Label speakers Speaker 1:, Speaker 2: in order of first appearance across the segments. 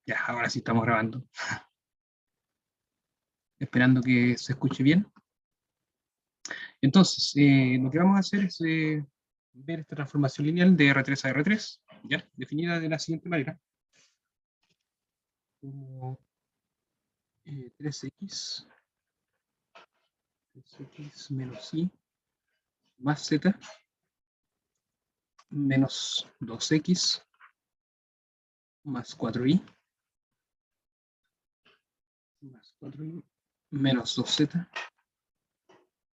Speaker 1: Ya, ahora sí estamos grabando. Esperando que se escuche bien. Entonces, lo que vamos a hacer es ver esta transformación lineal de R3 a R3, ¿ya? Definida de la siguiente manera. Como 3x menos y más z menos 2x más 4y más 4y menos 2z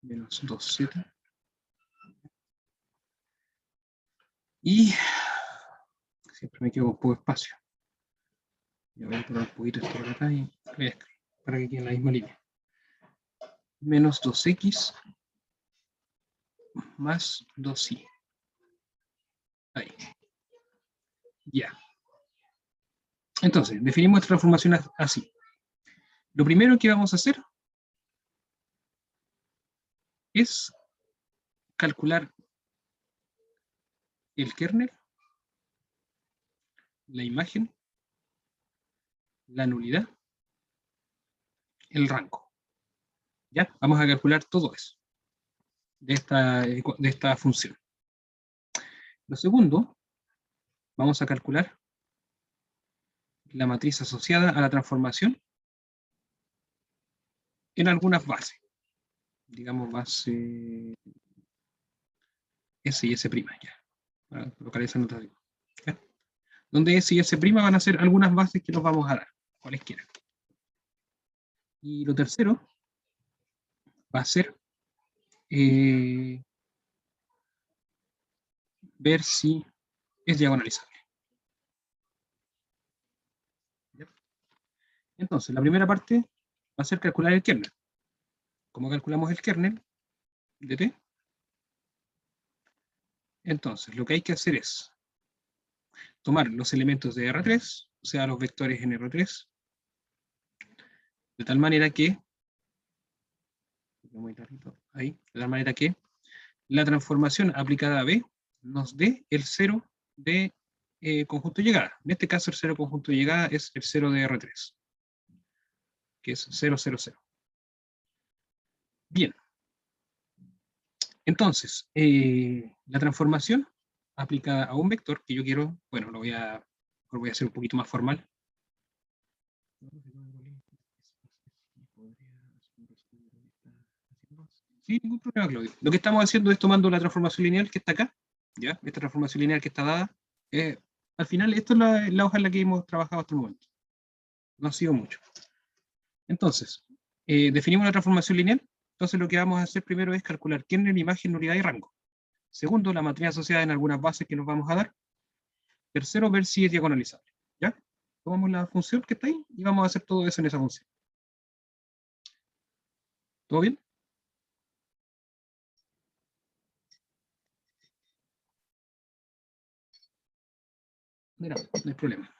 Speaker 1: menos 2z y siempre me quedo con poco espacio. Y voy a poner un poquito esto por acá y voy a escribir para que quede en la misma línea. Menos 2x más 2y. Ahí. Ya. Entonces, definimos esta transformación así. Lo primero que vamos a hacer es calcular el kernel, la imagen, la nulidad, el rango. ¿Ya? Vamos a calcular todo eso de esta función. Lo segundo, vamos a calcular la matriz asociada a la transformación en algunas bases. Digamos base S y S', ya. Para colocar esa notación. ¿Ya? Donde S y S' van a ser algunas bases que nos vamos a dar, cualesquiera. Y lo tercero va a ser ver si es diagonalizable. ¿Ya? Entonces, la primera parte va a ser calcular el kernel. ¿Cómo calculamos el kernel de T? Entonces, lo que hay que hacer es tomar los elementos de R3, o sea, los vectores en R3, de tal manera que, ahí, de tal manera que la transformación aplicada a B nos dé el 0 de conjunto de llegada. En este caso, el 0 conjunto de llegada es el 0 de R3, que es 0, 0, 0. Bien. Entonces, la transformación aplicada a un vector que yo quiero, bueno, lo voy a hacer un poquito más formal. Sí, ningún problema, Claudio. Lo que estamos haciendo es tomando la transformación lineal que está acá, ¿ya? Esta transformación lineal que está dada. Al final, esto es la hoja en la que hemos trabajado hasta el momento. No ha sido mucho. Entonces, definimos la transformación lineal. Entonces, lo que vamos a hacer primero es calcular kernel, imagen, nulidad y rango. Segundo, la matriz asociada en algunas bases que nos vamos a dar. Tercero, ver si es diagonalizable. ¿Ya? Tomamos la función que está ahí y vamos a hacer todo eso en esa función. ¿Todo bien? Mira, no hay problema.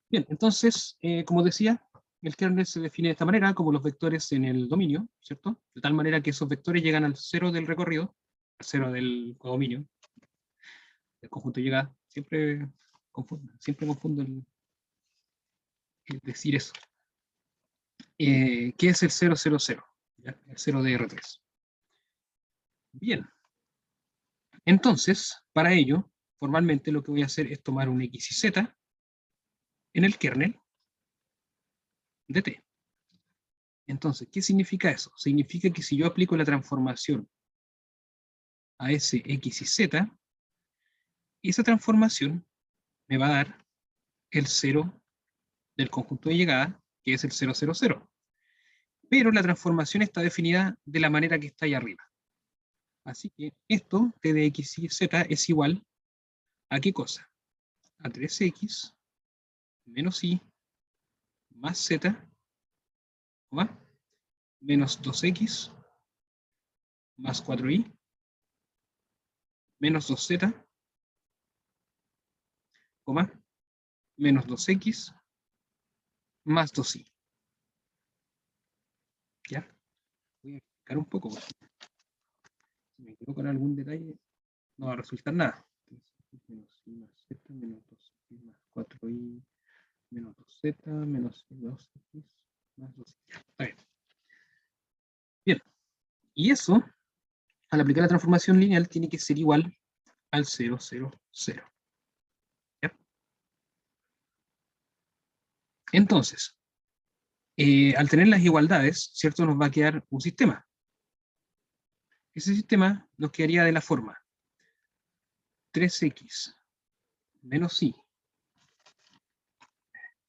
Speaker 1: Bien, entonces, como decía, el kernel se define de esta manera, como los vectores en el dominio, ¿cierto? De tal manera que esos vectores llegan al 0 del recorrido, al 0 del codominio, del conjunto de llegada. Siempre confundo el decir eso. ¿Qué es el 0, 0, 0? ¿Ya? El 0 de R3. Bien. Entonces, para ello, formalmente lo que voy a hacer es tomar un X y Z en el kernel de T. Entonces, ¿qué significa eso? Significa que si yo aplico la transformación a ese X y Z, esa transformación me va a dar el 0 del conjunto de llegada, que es el 0, 0, 0. Pero la transformación está definida de la manera que está ahí arriba. Así que esto, T de X y Z, es igual a ¿qué cosa? A 3X menos Y más Z, menos 2X más 4Y menos 2Z, menos 2X más 2Y. ¿Ya? Voy a explicar un poco. Si me equivoco en algún detalle, no va a resultar nada. Menos Y más Z, menos 2X más 4Y menos 2z, menos 2x, más 2. Está bien. Bien. Y eso, al aplicar la transformación lineal, tiene que ser igual al 0, 0, 0. ¿Ya? Entonces, al tener las igualdades, ¿cierto? Nos va a quedar un sistema. Ese sistema nos quedaría de la forma 3x menos y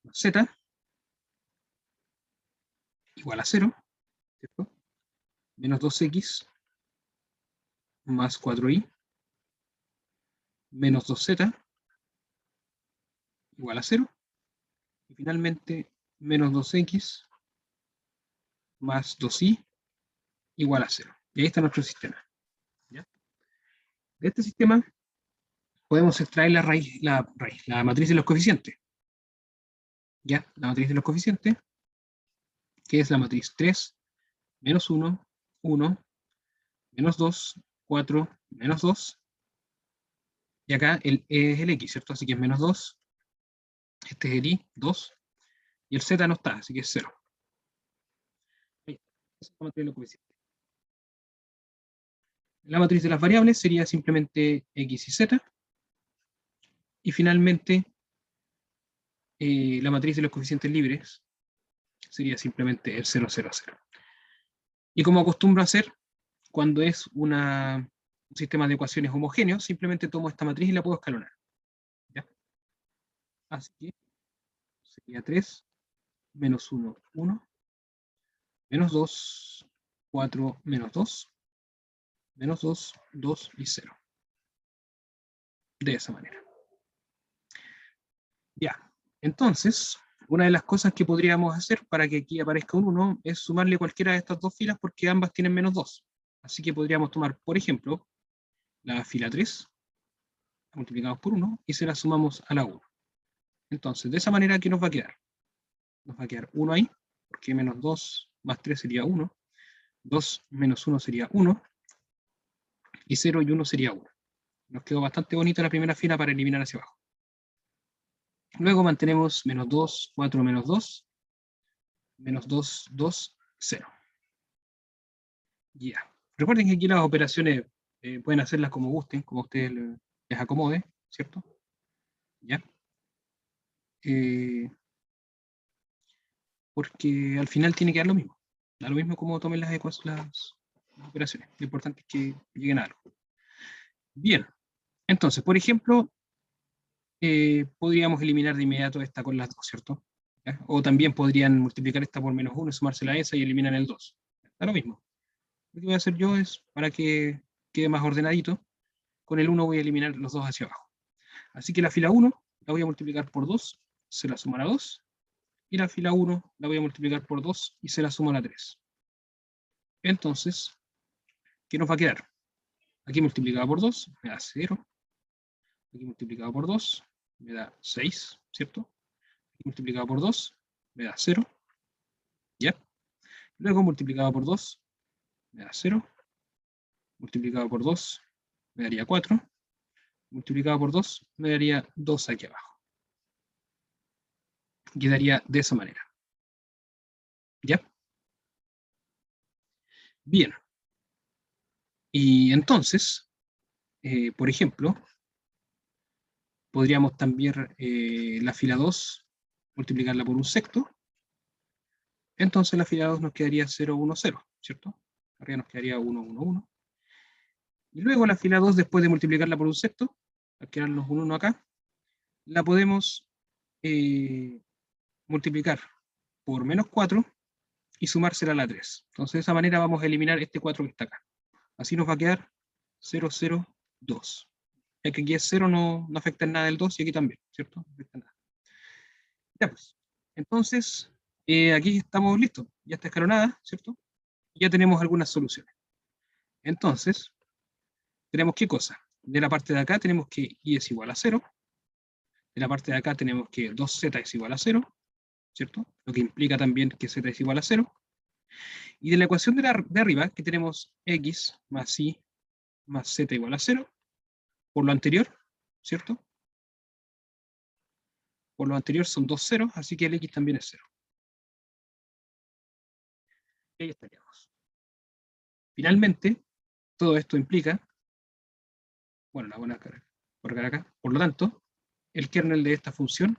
Speaker 1: más z igual a 0, ¿cierto? Menos 2x más 4y menos 2z igual a 0. Y finalmente, menos 2x más 2y igual a 0. Y ahí está nuestro sistema. ¿Ya? De este sistema podemos extraer la matriz de los coeficientes. ¿Ya? La matriz de los coeficientes, que es la matriz 3, menos 1, 1, menos 2, 4, menos 2. Y acá el E es el X, ¿cierto? Así que es menos 2. Este es el Y, 2. Y el Z no está, así que es 0. Ahí está. Esa es la matriz de los coeficientes. La matriz de las variables sería simplemente X y Z. Y finalmente, la matriz de los coeficientes libres sería simplemente el 0, 0, 0. Y como acostumbro a hacer, cuando es un sistema de ecuaciones homogéneo, simplemente tomo esta matriz y la puedo escalonar. ¿Ya? Así que sería 3, menos 1, 1, menos 2, 4, menos 2, menos 2, 2 y 0. De esa manera. Ya, entonces, una de las cosas que podríamos hacer para que aquí aparezca un 1 es sumarle cualquiera de estas dos filas porque ambas tienen menos 2. Así que podríamos tomar, por ejemplo, la fila 3, multiplicamos por 1, y se la sumamos a la 1. Entonces, de esa manera, ¿qué nos va a quedar? Nos va a quedar 1 ahí, porque menos 2 más 3 sería 1, 2 menos 1 sería 1, y 0 y 1 sería 1. Nos quedó bastante bonita la primera fila para eliminar hacia abajo. Luego mantenemos menos 2, 4 menos 2, menos 2, 2, 0. Ya. Recuerden que aquí las operaciones pueden hacerlas como gusten, como a ustedes les acomode, ¿cierto? ¿Ya? Porque al final tiene que dar lo mismo. Da lo mismo como tomen las operaciones. Lo importante es que lleguen a algo. Bien. Entonces, por ejemplo, podríamos eliminar de inmediato esta con las 2, ¿cierto? ¿Ya? O también podrían multiplicar esta por menos 1, sumársela a esa y eliminan el 2. Da lo mismo. Lo que voy a hacer yo es, para que quede más ordenadito, con el 1 voy a eliminar los dos hacia abajo. Así que la fila 1 la voy a multiplicar por 2, se la sumo a la 2, y la fila 1 la voy a multiplicar por 2 y se la sumo a la 3. Entonces, ¿qué nos va a quedar? Aquí multiplicado por 2 me da 0, aquí multiplicado por 2 me da 6, ¿cierto? Aquí multiplicado por 2 me da 0, ¿ya? Luego multiplicado por 2 me da 0, multiplicado por 2 me daría 4, multiplicado por 2 me daría 2 aquí abajo. Quedaría de esa manera. ¿Ya? Bien. Y entonces, por ejemplo, podríamos también la fila 2 multiplicarla por un sexto. Entonces la fila 2 nos quedaría 0, 1, 0, ¿cierto? Arriba nos quedaría 1, 1, 1. Y luego la fila 2, después de multiplicarla por un sexto, al quedarnos un 1 acá, la podemos multiplicar por menos 4 y sumársela a la 3. Entonces de esa manera vamos a eliminar este 4 que está acá. Así nos va a quedar 0, 0, 2. Ya que aquí es 0, no afecta en nada el 2 y aquí también, ¿cierto? No afecta en nada. Ya pues. Entonces, aquí estamos listos. Ya está escalonada, ¿cierto? Ya tenemos algunas soluciones. Entonces, tenemos ¿qué cosa? De la parte de acá tenemos que y es igual a 0. De la parte de acá tenemos que 2z es igual a 0, ¿cierto? Lo que implica también que z es igual a 0. Y de la ecuación de arriba, que tenemos x más y más z igual a 0, por lo anterior, ¿cierto? por lo anterior son 2 ceros, así que el x también es 0. Y ahí estaríamos. Finalmente, todo esto implica, bueno, la buena carga por acá, por lo tanto, el kernel de esta función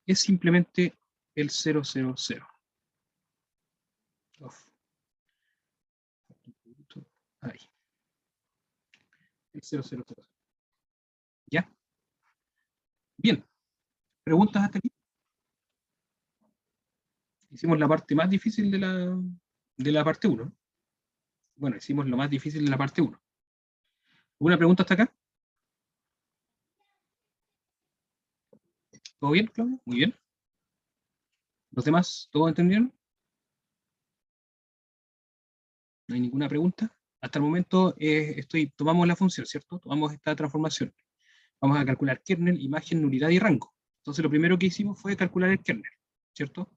Speaker 1: es simplemente el 0, 0, 0. Ahí. El 0, 0, 0. ¿Ya? Bien. ¿Preguntas hasta aquí? Hicimos la parte más difícil de la parte 1. Bueno, hicimos lo más difícil de la parte 1. ¿Alguna pregunta hasta acá? ¿Todo bien, Claudio? Muy bien. ¿Los demás, todo entendieron? ¿No hay ninguna pregunta? Hasta el momento tomamos la función, ¿cierto? Tomamos esta transformación. Vamos a calcular kernel, imagen, nulidad y rango. Entonces lo primero que hicimos fue calcular el kernel, ¿cierto?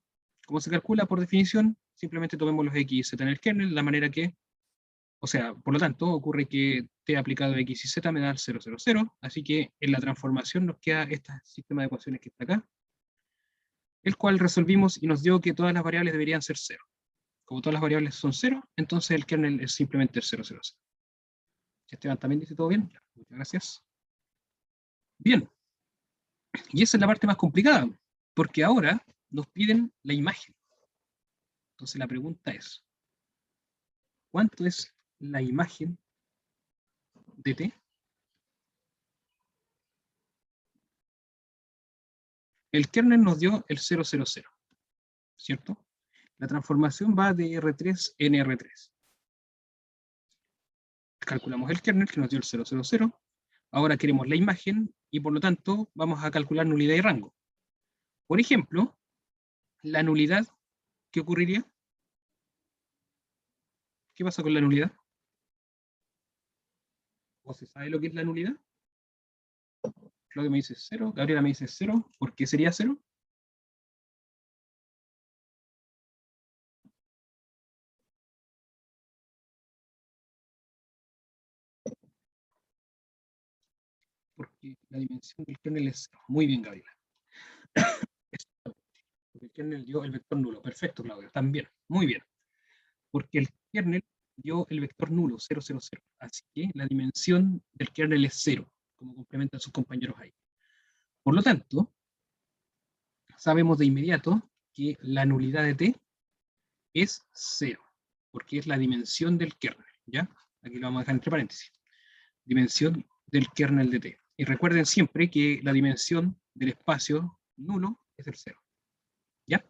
Speaker 1: ¿Cómo se calcula? Por definición, simplemente tomemos los x y z en el kernel, de la manera que, o sea, por lo tanto, ocurre que t aplicado a x y z me da el 0, 0, 0, así que en la transformación nos queda este sistema de ecuaciones que está acá, el cual resolvimos y nos dio que todas las variables deberían ser 0. Como todas las variables son 0, entonces el kernel es simplemente el 0, 0, 0. Esteban también dice todo bien. Muchas gracias. Bien. Y esa es la parte más complicada, porque ahora nos piden la imagen. Entonces la pregunta es, ¿cuánto es la imagen de t? El kernel nos dio el 0, 0, 0, ¿cierto? La transformación va de R3 en R3. Calculamos el kernel que nos dio el 0, 0, 0. Ahora queremos la imagen y por lo tanto vamos a calcular nulidad y rango. Por ejemplo, la nulidad, ¿qué ocurriría? ¿Qué pasa con la nulidad? ¿O se sabe lo que es la nulidad? Claudio me dice 0, Gabriela me dice 0. ¿Por qué sería 0? Porque la dimensión del kernel es 0. Muy bien, Gabriela. Porque el kernel dio el vector nulo. Perfecto, Claudio. También. Muy bien. Porque el kernel dio el vector nulo, 0, 0, 0. Así que la dimensión del kernel es 0, como complementan sus compañeros ahí. Por lo tanto, sabemos de inmediato que la nulidad de t es 0, porque es la dimensión del kernel, ¿ya? Aquí lo vamos a dejar entre paréntesis. Dimensión del kernel de t. Y recuerden siempre que la dimensión del espacio nulo es el 0, ¿ya?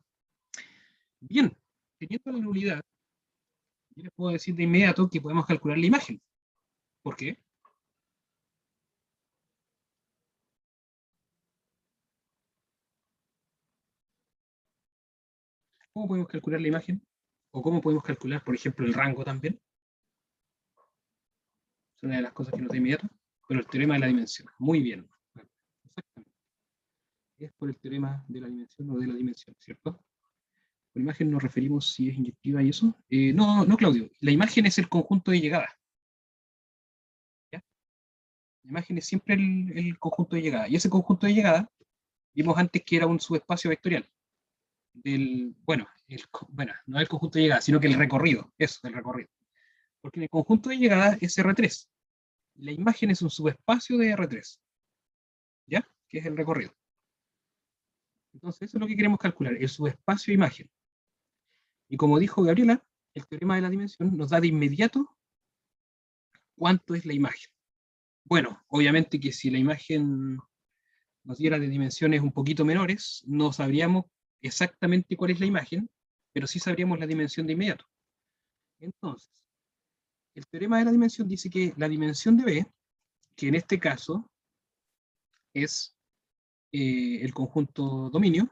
Speaker 1: Bien, teniendo la nulidad, yo les puedo decir de inmediato que podemos calcular la imagen. ¿Por qué? ¿Cómo podemos calcular la imagen? ¿O cómo podemos calcular, por ejemplo, el rango también? Es una de las cosas que no te inmediato. Pero el teorema de la dimensión. Muy bien. Exactamente. Es por el teorema de la dimensión o de la dimensión, ¿cierto? Por imagen nos referimos si es inyectiva y eso. No, no, Claudio. La imagen es el conjunto de llegada. ¿Ya? La imagen es siempre el conjunto de llegada. Y ese conjunto de llegada, vimos antes que era un subespacio vectorial. Bueno, no el conjunto de llegada, sino que el recorrido. Eso, el recorrido. Porque en el conjunto de llegada es R3. La imagen es un subespacio de R3, ¿ya? Que es el recorrido. Entonces, eso es lo que queremos calcular, el subespacio imagen. Y como dijo Gabriela, el teorema de la dimensión nos da de inmediato cuánto es la imagen. Bueno, obviamente que si la imagen nos diera de dimensiones un poquito menores, no sabríamos exactamente cuál es la imagen, pero sí sabríamos la dimensión de inmediato. Entonces, el teorema de la dimensión dice que la dimensión de B, que en este caso es el conjunto dominio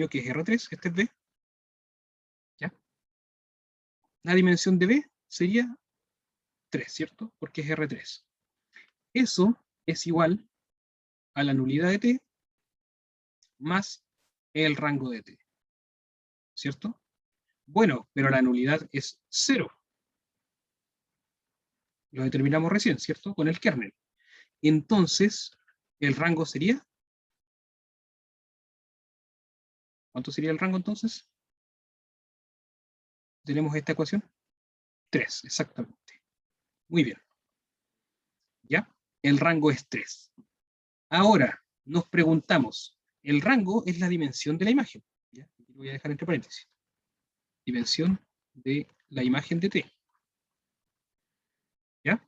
Speaker 1: que es R3, este es B, ¿ya? La dimensión de B sería 3, ¿cierto? Porque es R3. Eso es igual a la nulidad de T más el rango de T, ¿cierto? Bueno, pero la nulidad es 0. Lo determinamos recién, ¿cierto? Con el kernel. Entonces, el rango sería ¿Cuánto sería el rango entonces? Tenemos esta ecuación. 3, exactamente. Muy bien. ¿Ya? El rango es 3. Ahora, nos preguntamos, el rango es la dimensión de la imagen. ¿Ya? Lo voy a dejar entre paréntesis. Dimensión de la imagen de T. ¿Ya?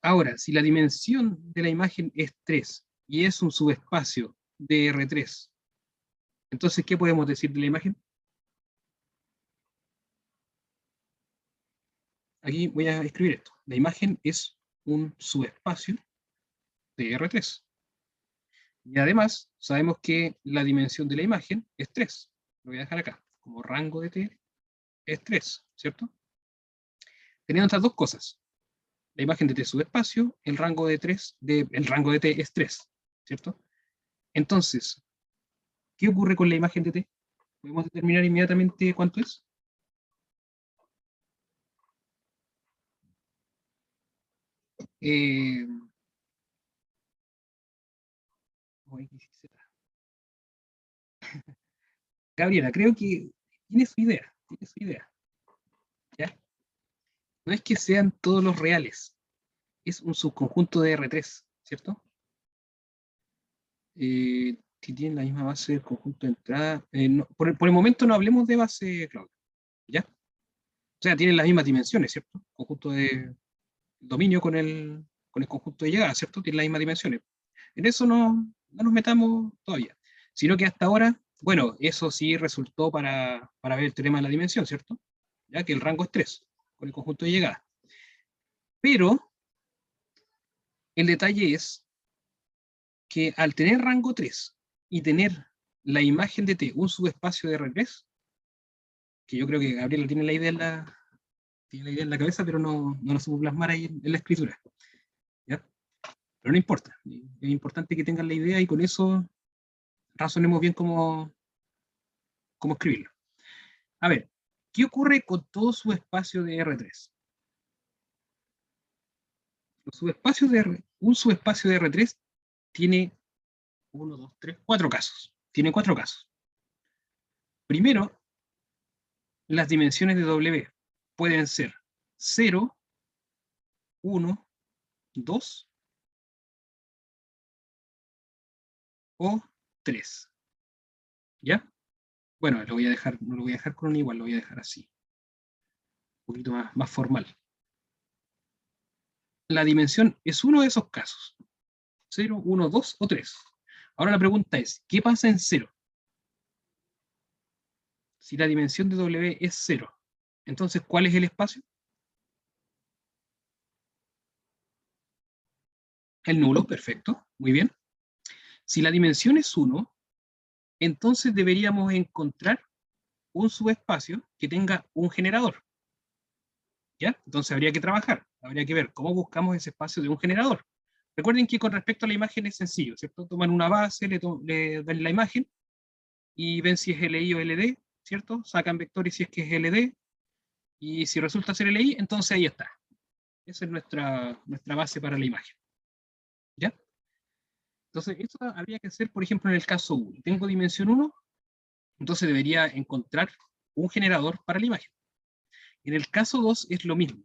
Speaker 1: Ahora, si la dimensión de la imagen es 3 y es un subespacio de R3, entonces, ¿qué podemos decir de la imagen? Aquí voy a escribir esto. La imagen es un subespacio de R3. Y además, sabemos que la dimensión de la imagen es 3. Lo voy a dejar acá. Como rango de T es 3, ¿cierto? Teniendo estas dos cosas. La imagen de T subespacio, el rango de T es 3, ¿cierto? Entonces, ¿qué ocurre con la imagen de T? ¿Podemos determinar inmediatamente cuánto es? Eh, Gabriela, creo que tiene su idea, ¿ya? No es que sean todos los reales, es un subconjunto de R3, ¿cierto? Si tienen la misma base del conjunto de entrada, por el momento no hablemos de base, Claudia, ¿ya? O sea, tienen las mismas dimensiones, ¿cierto? Conjunto de dominio con el conjunto de llegada, ¿cierto? Tienen las mismas dimensiones. En eso no nos metamos todavía, sino que hasta ahora, bueno, eso sí resultó para ver el teorema de la dimensión, ¿cierto? Ya que el rango es 3 con el conjunto de llegada. Pero el detalle es que al tener rango 3 y tener la imagen de T, un subespacio de R3, que yo creo que Gabriela tiene la idea en la cabeza, pero no la supo plasmar ahí en la escritura, ¿ya? Pero no importa, es importante que tengan la idea y con eso razonemos bien cómo escribirlo. A ver, ¿qué ocurre con todo subespacio de R3? Un subespacio de R3 tiene 1, 2, 3, 4 casos. Tiene 4 casos. Primero, las dimensiones de W pueden ser 0, 1, 2 o 3. ¿Ya? Bueno, no lo voy a dejar con un igual, lo voy a dejar así. Un poquito más formal. La dimensión es uno de esos casos. 0, 1, 2 o 3. Ahora la pregunta es, ¿qué pasa en 0? Si la dimensión de W es 0, entonces, ¿cuál es el espacio? El nulo, perfecto, muy bien. Si la dimensión es 1, entonces deberíamos encontrar un subespacio que tenga un generador. ¿Ya? Entonces habría que trabajar, habría que ver cómo buscamos ese espacio de un generador. Recuerden que con respecto a la imagen es sencillo, ¿cierto? Toman una base, le dan la imagen y ven si es LI o LD, ¿cierto? Sacan vectores si es que es LD y si resulta ser LI, entonces ahí está. Esa es nuestra base para la imagen. ¿Ya? Entonces, eso habría que hacer, por ejemplo, en el caso 1. Tengo dimensión 1, entonces debería encontrar un generador para la imagen. En el caso 2 es lo mismo.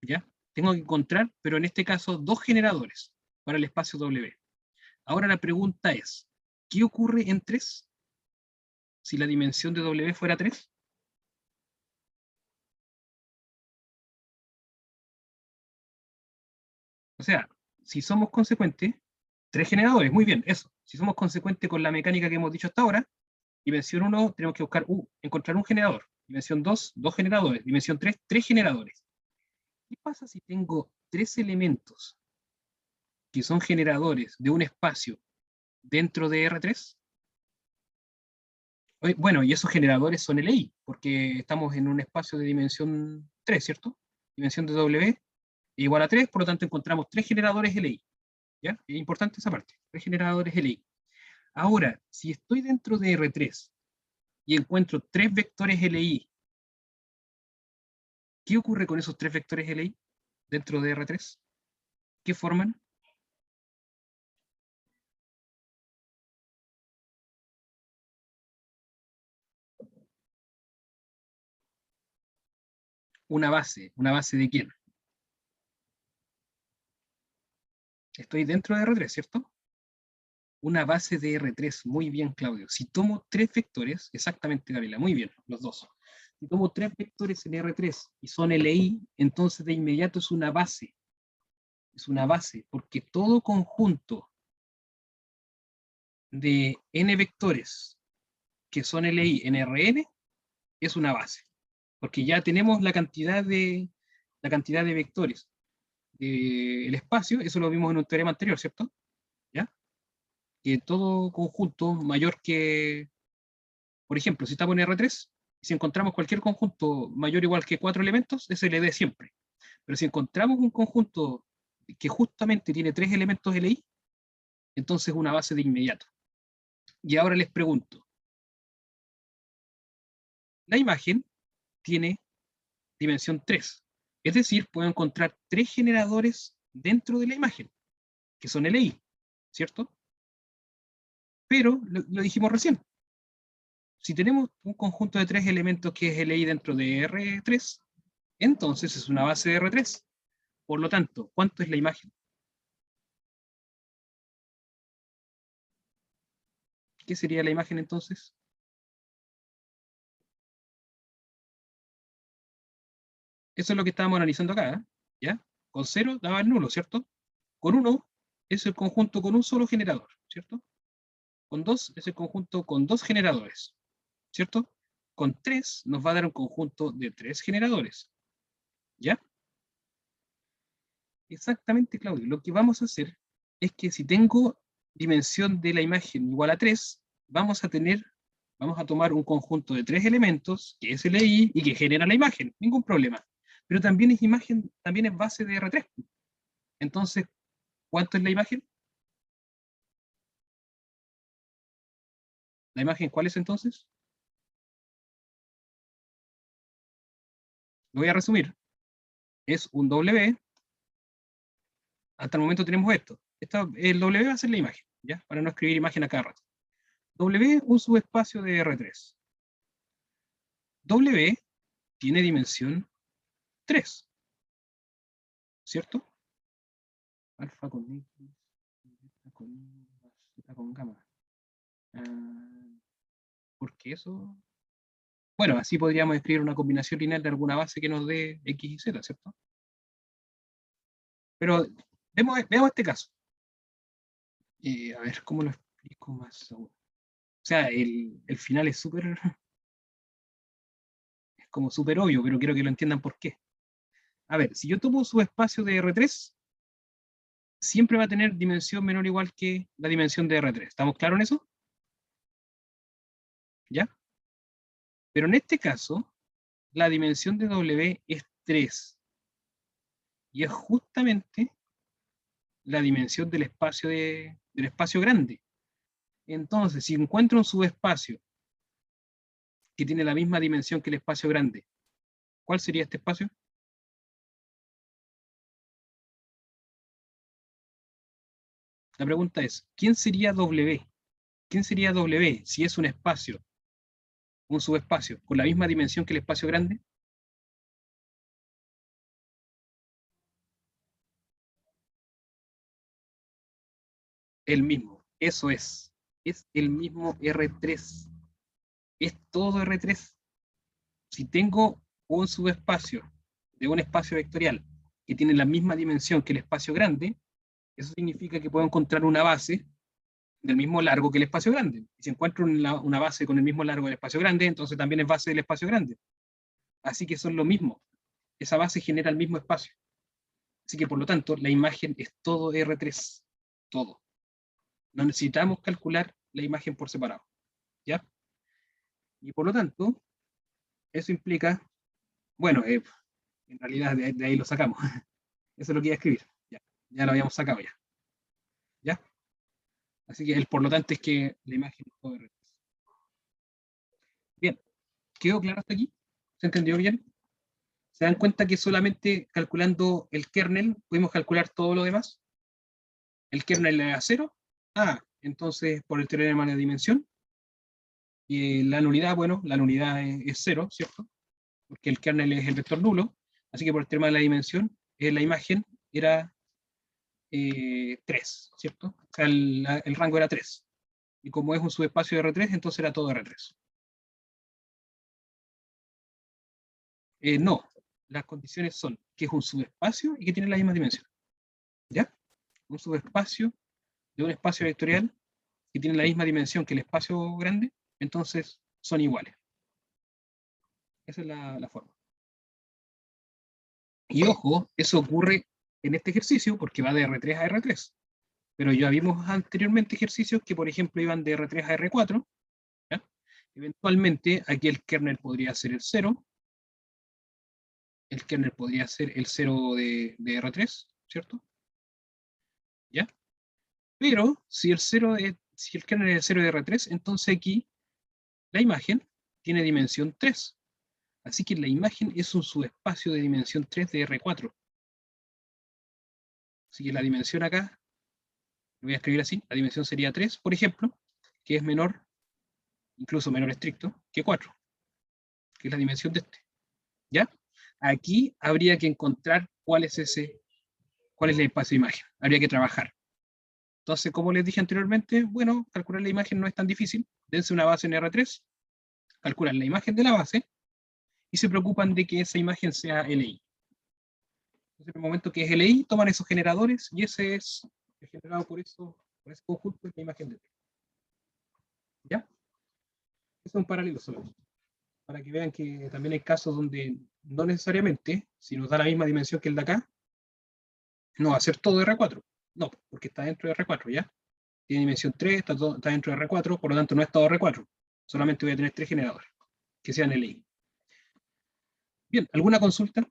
Speaker 1: ¿Ya? Tengo que encontrar, pero en este caso, dos generadores para el espacio W. Ahora la pregunta es, ¿qué ocurre en 3 si la dimensión de W fuera 3? O sea, si somos consecuentes, 3 generadores, muy bien, eso. Si somos consecuentes con la mecánica que hemos dicho hasta ahora, dimensión 1 tenemos que encontrar un generador. Dimensión 2, dos generadores. Dimensión 3, 3 generadores. ¿Qué pasa si tengo 3 elementos que son generadores de un espacio dentro de R3? Bueno, y esos generadores son LI, porque estamos en un espacio de dimensión 3, ¿cierto? Dimensión de W igual a 3, por lo tanto encontramos 3 generadores LI. ¿Ya? Es importante esa parte, 3 generadores LI. Ahora, si estoy dentro de R3 y encuentro 3 vectores LI, ¿qué ocurre con esos 3 vectores LI dentro de R3? ¿Qué forman? ¿una base de quién? Estoy dentro de R3, ¿cierto? Una base de R3, muy bien, Claudio. Si tomo 3 vectores, exactamente, Gabriela, muy bien, los dos. Si tomo 3 vectores en R3 y son LI, entonces de inmediato es una base. Es una base, porque todo conjunto de n vectores que son LI en Rn es una base, porque ya tenemos la cantidad de vectores del espacio, eso lo vimos en un teorema anterior, ¿cierto? ¿Ya? Que todo conjunto mayor que, por ejemplo, si estamos en R3, si encontramos cualquier conjunto mayor o igual que 4 elementos, es LD siempre. Pero si encontramos un conjunto que justamente tiene 3 elementos LI, entonces es una base de inmediato. Y ahora les pregunto, la imagen tiene dimensión 3, es decir, puedo encontrar 3 generadores dentro de la imagen, que son LI, ¿cierto? Pero, lo dijimos recién, si tenemos un conjunto de 3 elementos que es LI dentro de R3, entonces es una base de R3. Por lo tanto, ¿cuánto es la imagen? ¿Qué sería la imagen entonces? Eso es lo que estábamos analizando acá, ¿eh? ¿Ya? Con 0 daba el nulo, ¿cierto? Con 1 es el conjunto con un solo generador, ¿cierto? Con 2 es el conjunto con 2 generadores, ¿cierto? Con 3 nos va a dar un conjunto de 3 generadores, ¿ya? Exactamente, Claudio. Lo que vamos a hacer es que si tengo dimensión de la imagen igual a 3, vamos a tomar un conjunto de 3 elementos, que es LI, y que genera la imagen, ningún problema. Pero también es imagen, también es base de R3. Entonces, ¿cuánto es la imagen? ¿La imagen cuál es entonces? Lo voy a resumir. Es un W. Hasta el momento tenemos esto. El W va a ser la imagen, ¿ya? Para no escribir imagen a cada rato. W, un subespacio de R3. W tiene dimensión 3, ¿cierto? Alfa con X, beta con Y, Z con gamma. Ah, ¿por qué eso? Bueno, así podríamos escribir una combinación lineal de alguna base que nos dé X y Z, ¿cierto? Pero veamos este caso. A ver, ¿cómo lo explico más? O sea, el final es súper, es como súper obvio, pero quiero que lo entiendan por qué. A ver, si yo tomo un subespacio de R3, siempre va a tener dimensión menor o igual que la dimensión de R3. ¿Estamos claros en eso? ¿Ya? Pero en este caso, la dimensión de W es 3. Y es justamente la dimensión del espacio grande. Entonces, si encuentro un subespacio que tiene la misma dimensión que el espacio grande, ¿cuál sería este espacio? La pregunta es, ¿quién sería W? ¿Quién sería W si es un espacio, un subespacio, con la misma dimensión que el espacio grande? El mismo, eso es el mismo R3, es todo R3. Si tengo un subespacio de un espacio vectorial que tiene la misma dimensión que el espacio grande, eso significa que puedo encontrar una base del mismo largo que el espacio grande. Y si encuentro una base con el mismo largo del espacio grande, entonces también es base del espacio grande. Así que son lo mismo. Esa base genera el mismo espacio. Así que por lo tanto, la imagen es todo R3. Todo. No necesitamos calcular la imagen por separado. ¿Ya? Y por lo tanto, eso implica, bueno, en realidad de ahí lo sacamos. Eso es lo que iba a escribir. Ya, ya lo habíamos sacado ya. ¿Ya? Así que el por lo tanto es que la imagen es todo R3. Bien, ¿quedó claro hasta aquí? ¿Se entendió bien? ¿Se dan cuenta que solamente calculando el kernel pudimos calcular todo lo demás? El kernel era 0. Entonces por el teorema de la dimensión. Y la nulidad, bueno, la nulidad es 0, ¿cierto? porque el kernel es el vector nulo, así que por el tema de la dimensión, la imagen era 3, ¿cierto? O sea, el rango era 3. Y como es un subespacio de R3, entonces era todo R3. No, las condiciones son que es un subespacio y que tiene la misma dimensión. ¿Ya? Un subespacio de un espacio vectorial que tiene la misma dimensión que el espacio grande, entonces son iguales. Esa es la forma. Y ojo, eso ocurre en este ejercicio porque va de R3 a R3. Pero ya vimos anteriormente ejercicios que, por ejemplo, iban de R3 a R4. ¿Ya? Eventualmente, aquí el kernel podría ser el 0. El kernel podría ser el 0 de R3, ¿cierto? ¿Ya? Pero si si el kernel es el 0 de R3, entonces aquí la imagen tiene dimensión 3. Así que la imagen es un subespacio de dimensión 3 de R4. Así que la dimensión acá, lo voy a escribir así, la dimensión sería 3, por ejemplo, que es menor, incluso menor estricto, que 4, que es la dimensión de este. ¿Ya? Aquí habría que encontrar cuál es el espacio de imagen. Habría que trabajar. Entonces, como les dije anteriormente, bueno, calcular la imagen no es tan difícil. Dense una base en R3, calculan la imagen de la base y se preocupan de que esa imagen sea LI. Entonces, en el momento que es LI, toman esos generadores y ese es el generado por ese conjunto de la imagen de T. ¿Ya? Eso es un paralelo solamente. Para que vean que también hay casos donde no necesariamente, si nos da la misma dimensión que el de acá, no va a ser todo R4. No, porque está dentro de R4, ¿ya? Tiene dimensión 3, está dentro de R4, por lo tanto no es todo R4. Solamente voy a tener 3 generadores, que sean LI. Bien, ¿alguna consulta?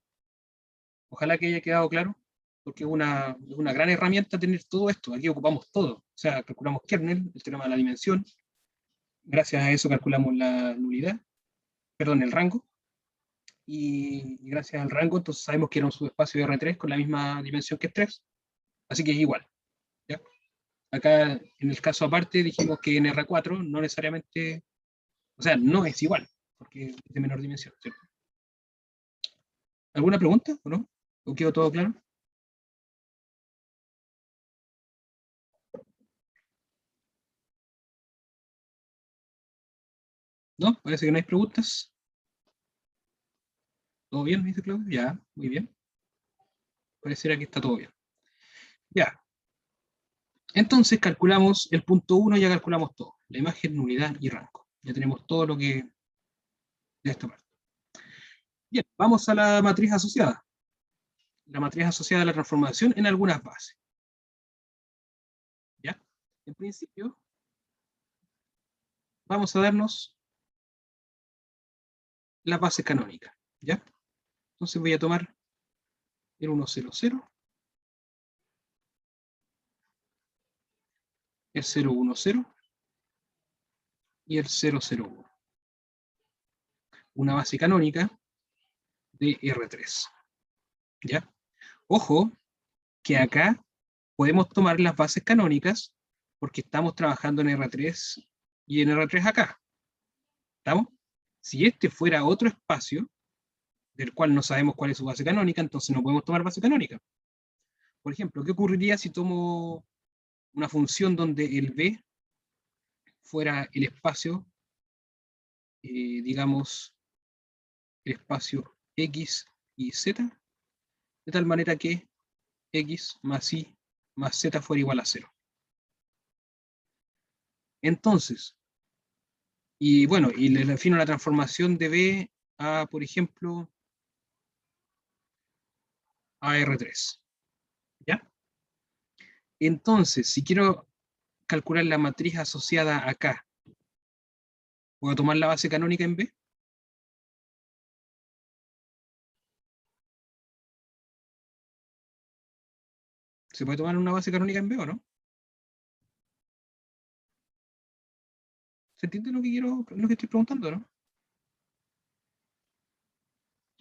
Speaker 1: Ojalá que haya quedado claro, porque es una gran herramienta tener todo esto. Aquí ocupamos todo. O sea, calculamos kernel, el teorema de la dimensión. Gracias a eso calculamos la nulidad, perdón, el rango. Y gracias al rango, entonces sabemos que era un subespacio de R3 con la misma dimensión que es 3. Así que es igual. ¿Ya? Acá, en el caso aparte, dijimos que en R4 no necesariamente, o sea, no es igual, porque es de menor dimensión, ¿cierto? ¿Alguna pregunta o no? ¿O quedó todo claro? ¿No? Parece que no hay preguntas. ¿Todo bien, me dice Claudio? Ya, muy bien. Pareciera que está todo bien. Ya. Entonces calculamos el punto 1, ya calculamos todo. La imagen, nulidad y rango. Ya tenemos todo lo que de esta parte. Bien, vamos a la matriz asociada. La matriz asociada a la transformación en algunas bases. ¿Ya? En principio, vamos a darnos la base canónica. ¿Ya? Entonces voy a tomar el 100, el 010 y el 001. Una base canónica de R3. ¿Ya? Ojo, que acá podemos tomar las bases canónicas porque estamos trabajando en R3 y en R3 acá. ¿Estamos? Si este fuera otro espacio, del cual no sabemos cuál es su base canónica, entonces no podemos tomar base canónica. Por ejemplo, ¿qué ocurriría si tomo una función donde el B fuera el espacio, digamos, el espacio X y Z, de tal manera que X más Y más Z fuera igual a 0? Entonces, y bueno, y le defino la transformación de B a, por ejemplo, a R3. ¿Ya? Entonces, si quiero calcular la matriz asociada acá, ¿puedo tomar la base canónica en B? ¿Se puede tomar una base canónica en B o no? ¿Se entiende lo que estoy preguntando, no?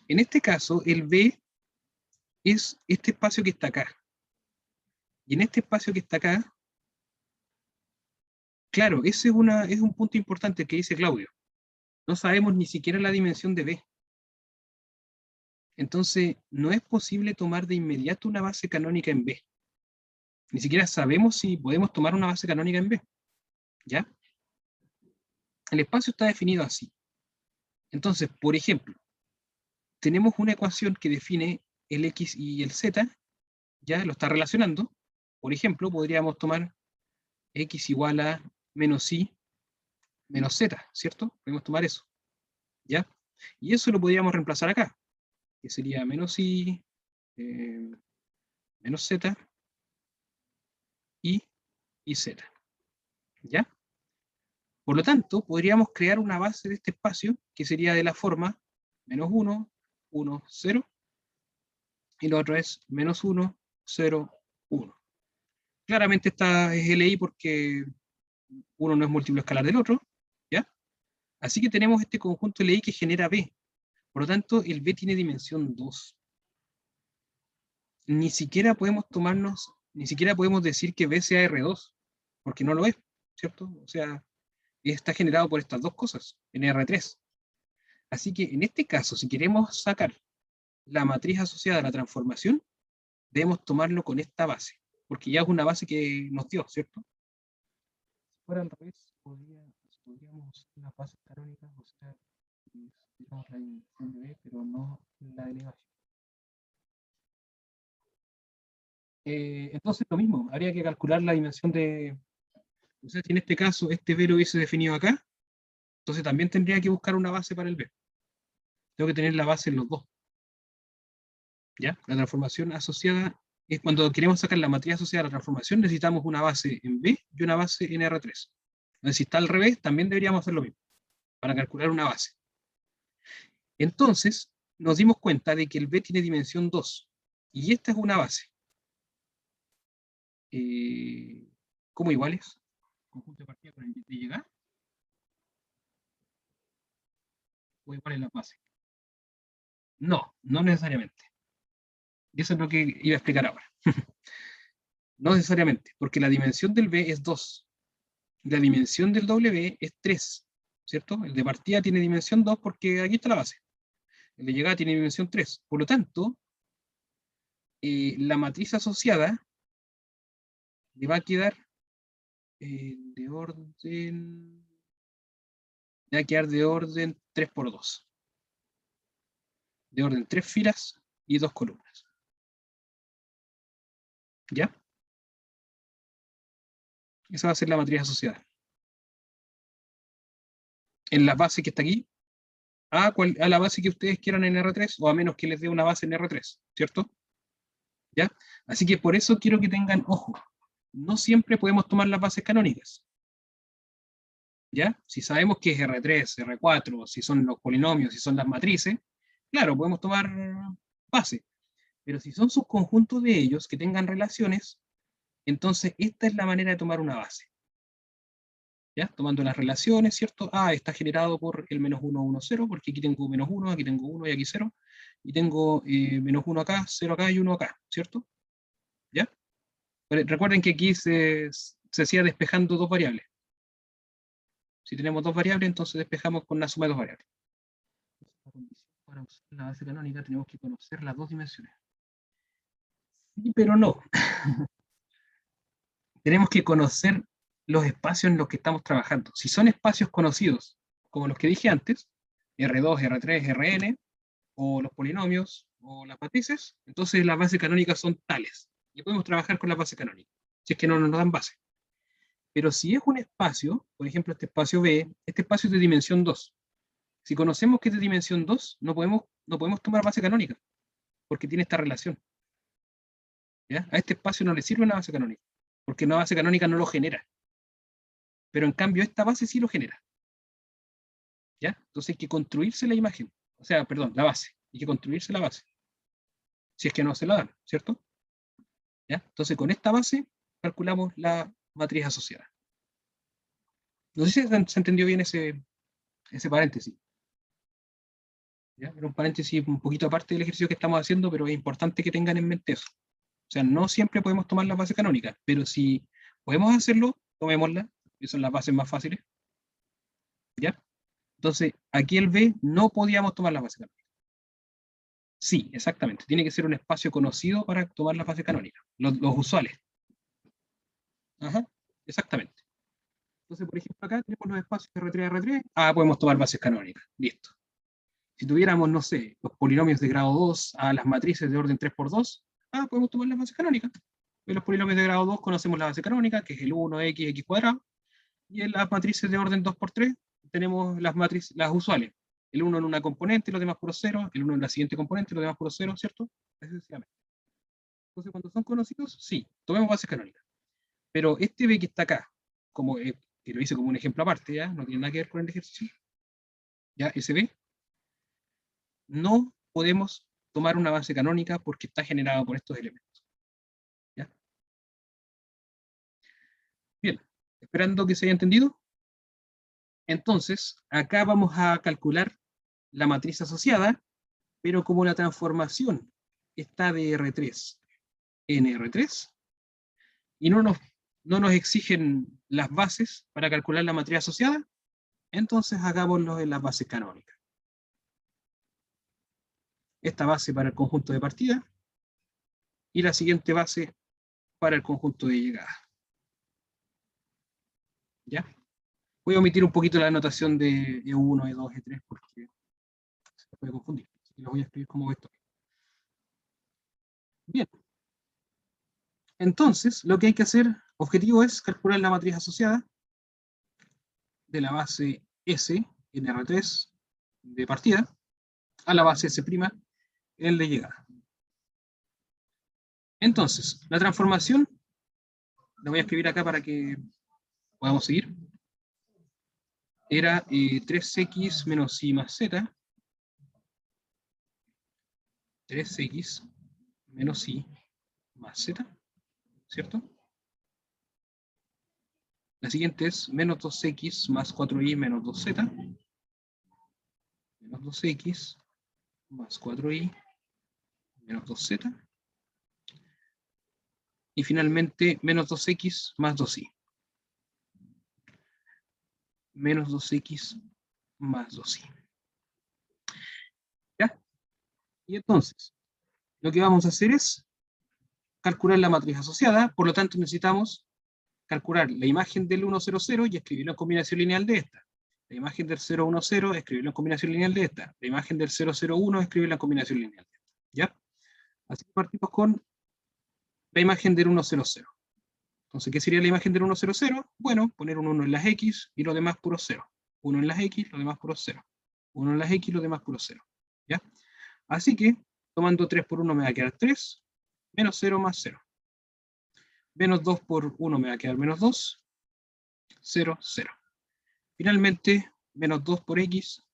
Speaker 1: En este caso, el B es este espacio que está acá. Y en este espacio que está acá, claro, ese es un punto importante que dice Claudio. No sabemos ni siquiera la dimensión de B. Entonces, no es posible tomar de inmediato una base canónica en B. Ni siquiera sabemos si podemos tomar una base canónica en B. ¿Ya? El espacio está definido así. Entonces, por ejemplo, tenemos una ecuación que define el X y el Z, ya lo está relacionando. Por ejemplo, podríamos tomar X igual a menos Y menos Z, ¿cierto? Podemos tomar eso, ¿ya? Y eso lo podríamos reemplazar acá, que sería menos Y menos Z y Z, ¿ya? Por lo tanto, podríamos crear una base de este espacio que sería de la forma menos 1, 1, 0, y lo otro es menos 1, 0, 1. Claramente esta es LI porque uno no es múltiplo escalar del otro, ¿ya? Así que tenemos este conjunto LI que genera B. Por lo tanto, el B tiene dimensión 2. Ni siquiera podemos tomarnos, ni siquiera podemos decir que B sea R2, porque no lo es, ¿cierto? O sea, está generado por estas dos cosas, en R3. Así que en este caso, si queremos sacar la matriz asociada a la transformación, debemos tomarlo con esta base, porque ya es una base que nos dio, ¿cierto? Si fuera al revés, podríamos usar las bases canónicas, o sea, la dimensión de B, pero no la elevación. Entonces lo mismo, habría que calcular la dimensión de, o sea, si en este caso este B lo hubiese definido acá, entonces también tendría que buscar una base para el B. Tengo que tener la base en los dos. ¿Ya? La transformación asociada es cuando queremos sacar la matriz asociada a la transformación, necesitamos una base en B y una base en R3. Entonces, si está al revés, también deberíamos hacer lo mismo, para calcular una base. Entonces, nos dimos cuenta de que el B tiene dimensión 2, y esta es una base. ¿Cómo iguales? Conjunto de partida con el de llegar. ¿O igual es la base? No, no necesariamente. Y eso es lo que iba a explicar ahora. No necesariamente, porque la dimensión del B es 2. La dimensión del W es 3, ¿cierto? El de partida tiene dimensión 2 porque aquí está la base. El de llegada tiene dimensión 3. Por lo tanto, la matriz asociada le va a quedar de orden... Le va a quedar de orden 3 por 2. De orden 3 filas y 2 columnas. ¿Ya? Esa va a ser la matriz asociada. En la base que está aquí, a la base que ustedes quieran en R3, o a menos que les dé una base en R3, ¿cierto? ¿Ya? Así que por eso quiero que tengan ojo. No siempre podemos tomar las bases canónicas. ¿Ya? Si sabemos que es R3, R4, si son los polinomios, si son las matrices, claro, podemos tomar base. Pero si son subconjuntos de ellos que tengan relaciones, entonces esta es la manera de tomar una base. ¿Ya? Tomando las relaciones, ¿cierto? Está generado por el menos 1, 1, 0, porque aquí tengo menos 1, aquí tengo 1 y aquí 0. Y tengo menos 1 acá, 0 acá y 1 acá, ¿cierto? ¿Ya? Pero recuerden que aquí se hacía despejando dos variables. Si tenemos dos variables, entonces despejamos con la suma de dos variables. Para usar la base canónica tenemos que conocer las dos dimensiones. Sí, pero no. Tenemos que conocer los espacios en los que estamos trabajando. Si son espacios conocidos, como los que dije antes, R2, R3, Rn, o los polinomios, o las matrices, entonces las bases canónicas son tales. Y podemos trabajar con la base canónica, si es que no nos dan base. Pero si es un espacio, por ejemplo este espacio B, este espacio es de dimensión 2. Si conocemos que es de dimensión 2, no podemos tomar base canónica, porque tiene esta relación. ¿Ya? A este espacio no le sirve una base canónica, porque una base canónica no lo genera. Pero en cambio esta base sí lo genera. ¿Ya? Entonces hay que construirse la imagen, o sea, perdón, la base. Hay que construirse la base. Si es que no se la dan, ¿cierto? ¿Ya? Entonces con esta base calculamos la matriz asociada. No sé si se entendió bien ese paréntesis. ¿Ya? Era un paréntesis un poquito aparte del ejercicio que estamos haciendo, pero es importante que tengan en mente eso. O sea, no siempre podemos tomar las bases canónicas, pero si podemos hacerlo, tomémoslas, que son las bases más fáciles. ¿Ya? Entonces, aquí el B no podíamos tomar las bases canónicas. Sí, exactamente. Tiene que ser un espacio conocido para tomar las bases canónicas. Los usuales. Ajá, exactamente. Entonces, por ejemplo, acá tenemos los espacios R3, R3. Ah, podemos tomar bases canónicas. Listo. Si tuviéramos, no sé, los polinomios de grado 2 a las matrices de orden 3×2, ah, podemos tomar las bases canónicas. En los polinomios de grado 2 conocemos la base canónica, que es el 1x, x cuadrado. Y en las matrices de orden 2×3 tenemos las usuales. El 1 en una componente, los demás por 0, el 1 en la siguiente componente, los demás por 0, ¿cierto? Entonces, cuando son conocidos, sí, tomemos bases canónicas. Pero este B que está acá, como, que lo hice como un ejemplo aparte, ¿ya? No tiene nada que ver con el ejercicio. ¿Ya? Ese B, no podemos tomar una base canónica porque está generada por estos elementos. ¿Ya? Bien, esperando que se haya entendido. Entonces, acá vamos a calcular la matriz asociada, pero como la transformación está de R3 en R3, y no nos exigen las bases para calcular la matriz asociada, entonces hagámoslo en las bases canónicas. Esta base para el conjunto de partida, y la siguiente base para el conjunto de llegada. ¿Ya? Voy a omitir un poquito la anotación de E1, E2, E3, porque se puede confundir. Así que lo voy a escribir como vector. Bien. Entonces, lo que hay que hacer, objetivo es calcular la matriz asociada de la base S en R3 de partida a la base S' en el de llegada. Entonces, la transformación, la voy a escribir acá para que podamos seguir, era 3x menos y más z, 3x menos y más z, ¿cierto? La siguiente es menos 2x más 4y menos 2z, menos 2x más 4y menos 2z, y finalmente menos 2x más 2y. Menos 2x más 2y. ¿Ya? Y entonces, lo que vamos a hacer es calcular la matriz asociada, por lo tanto necesitamos calcular la imagen del 1, 0, 0 y escribirlo en combinación lineal de esta. La imagen del 0, 1, 0, escribirlo en combinación lineal de esta. La imagen del 0, 0, 1, escribirla en combinación lineal de esta. ¿Ya? Así que partimos con la imagen del 1, 0, 0. Entonces, ¿qué sería la imagen del 1, 0, 0? Bueno, poner un 1 en las X y lo demás puro 0. 1 en las X, lo demás puro 0. 1 en las X, lo demás puro 0. ¿Ya? Así que, tomando 3 por 1 me va a quedar 3, menos 0 más 0. Menos 2 por 1 me va a quedar menos 2, 0, 0. Finalmente, menos 2 por x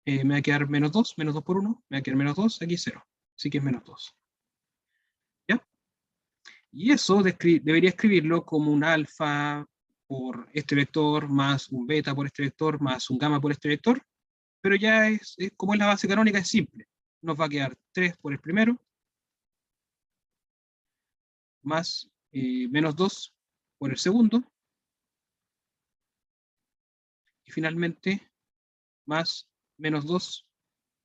Speaker 1: me va a quedar menos 2 por 1, me va a quedar menos 2, aquí 0. Así que es menos 2. ¿Ya? Y eso debería escribirlo como un alfa por este vector, más un beta por este vector, más un gamma por este vector. Pero ya como es la base canónica, es simple. Nos va a quedar 3 por el primero, más menos 2 por el segundo, y finalmente más menos 2,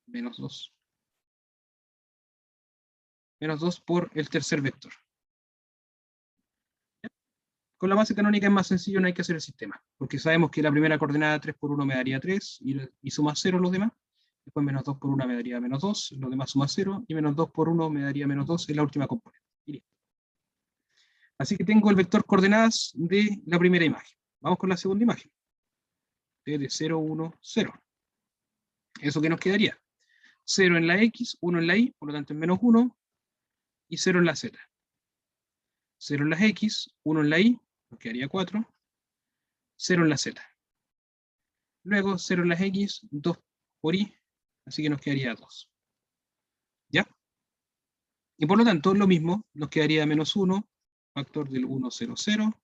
Speaker 1: menos 2. Menos 2 por el tercer vector. Con la base canónica es más sencillo, no hay que hacer el sistema, porque sabemos que la primera coordenada 3 por 1 me daría 3, y suma 0 los demás. Después menos 2 por 1 me daría menos 2, los demás suma 0, y menos 2 por 1 me daría menos 2 en la última componente. Y listo. Así que tengo el vector coordenadas de la primera imagen. Vamos con la segunda imagen. T de 0, 1, 0. ¿Eso qué nos quedaría? 0 en la X, 1 en la Y, por lo tanto es menos 1, y 0 en la Z. 0 en las X, 1 en la Y, nos quedaría 4, 0 en la Z. Luego 0 en las X, 2 por Y, así que nos quedaría 2. ¿Ya? Y por lo tanto, lo mismo, nos quedaría menos 1, factor del 1, 0, 0,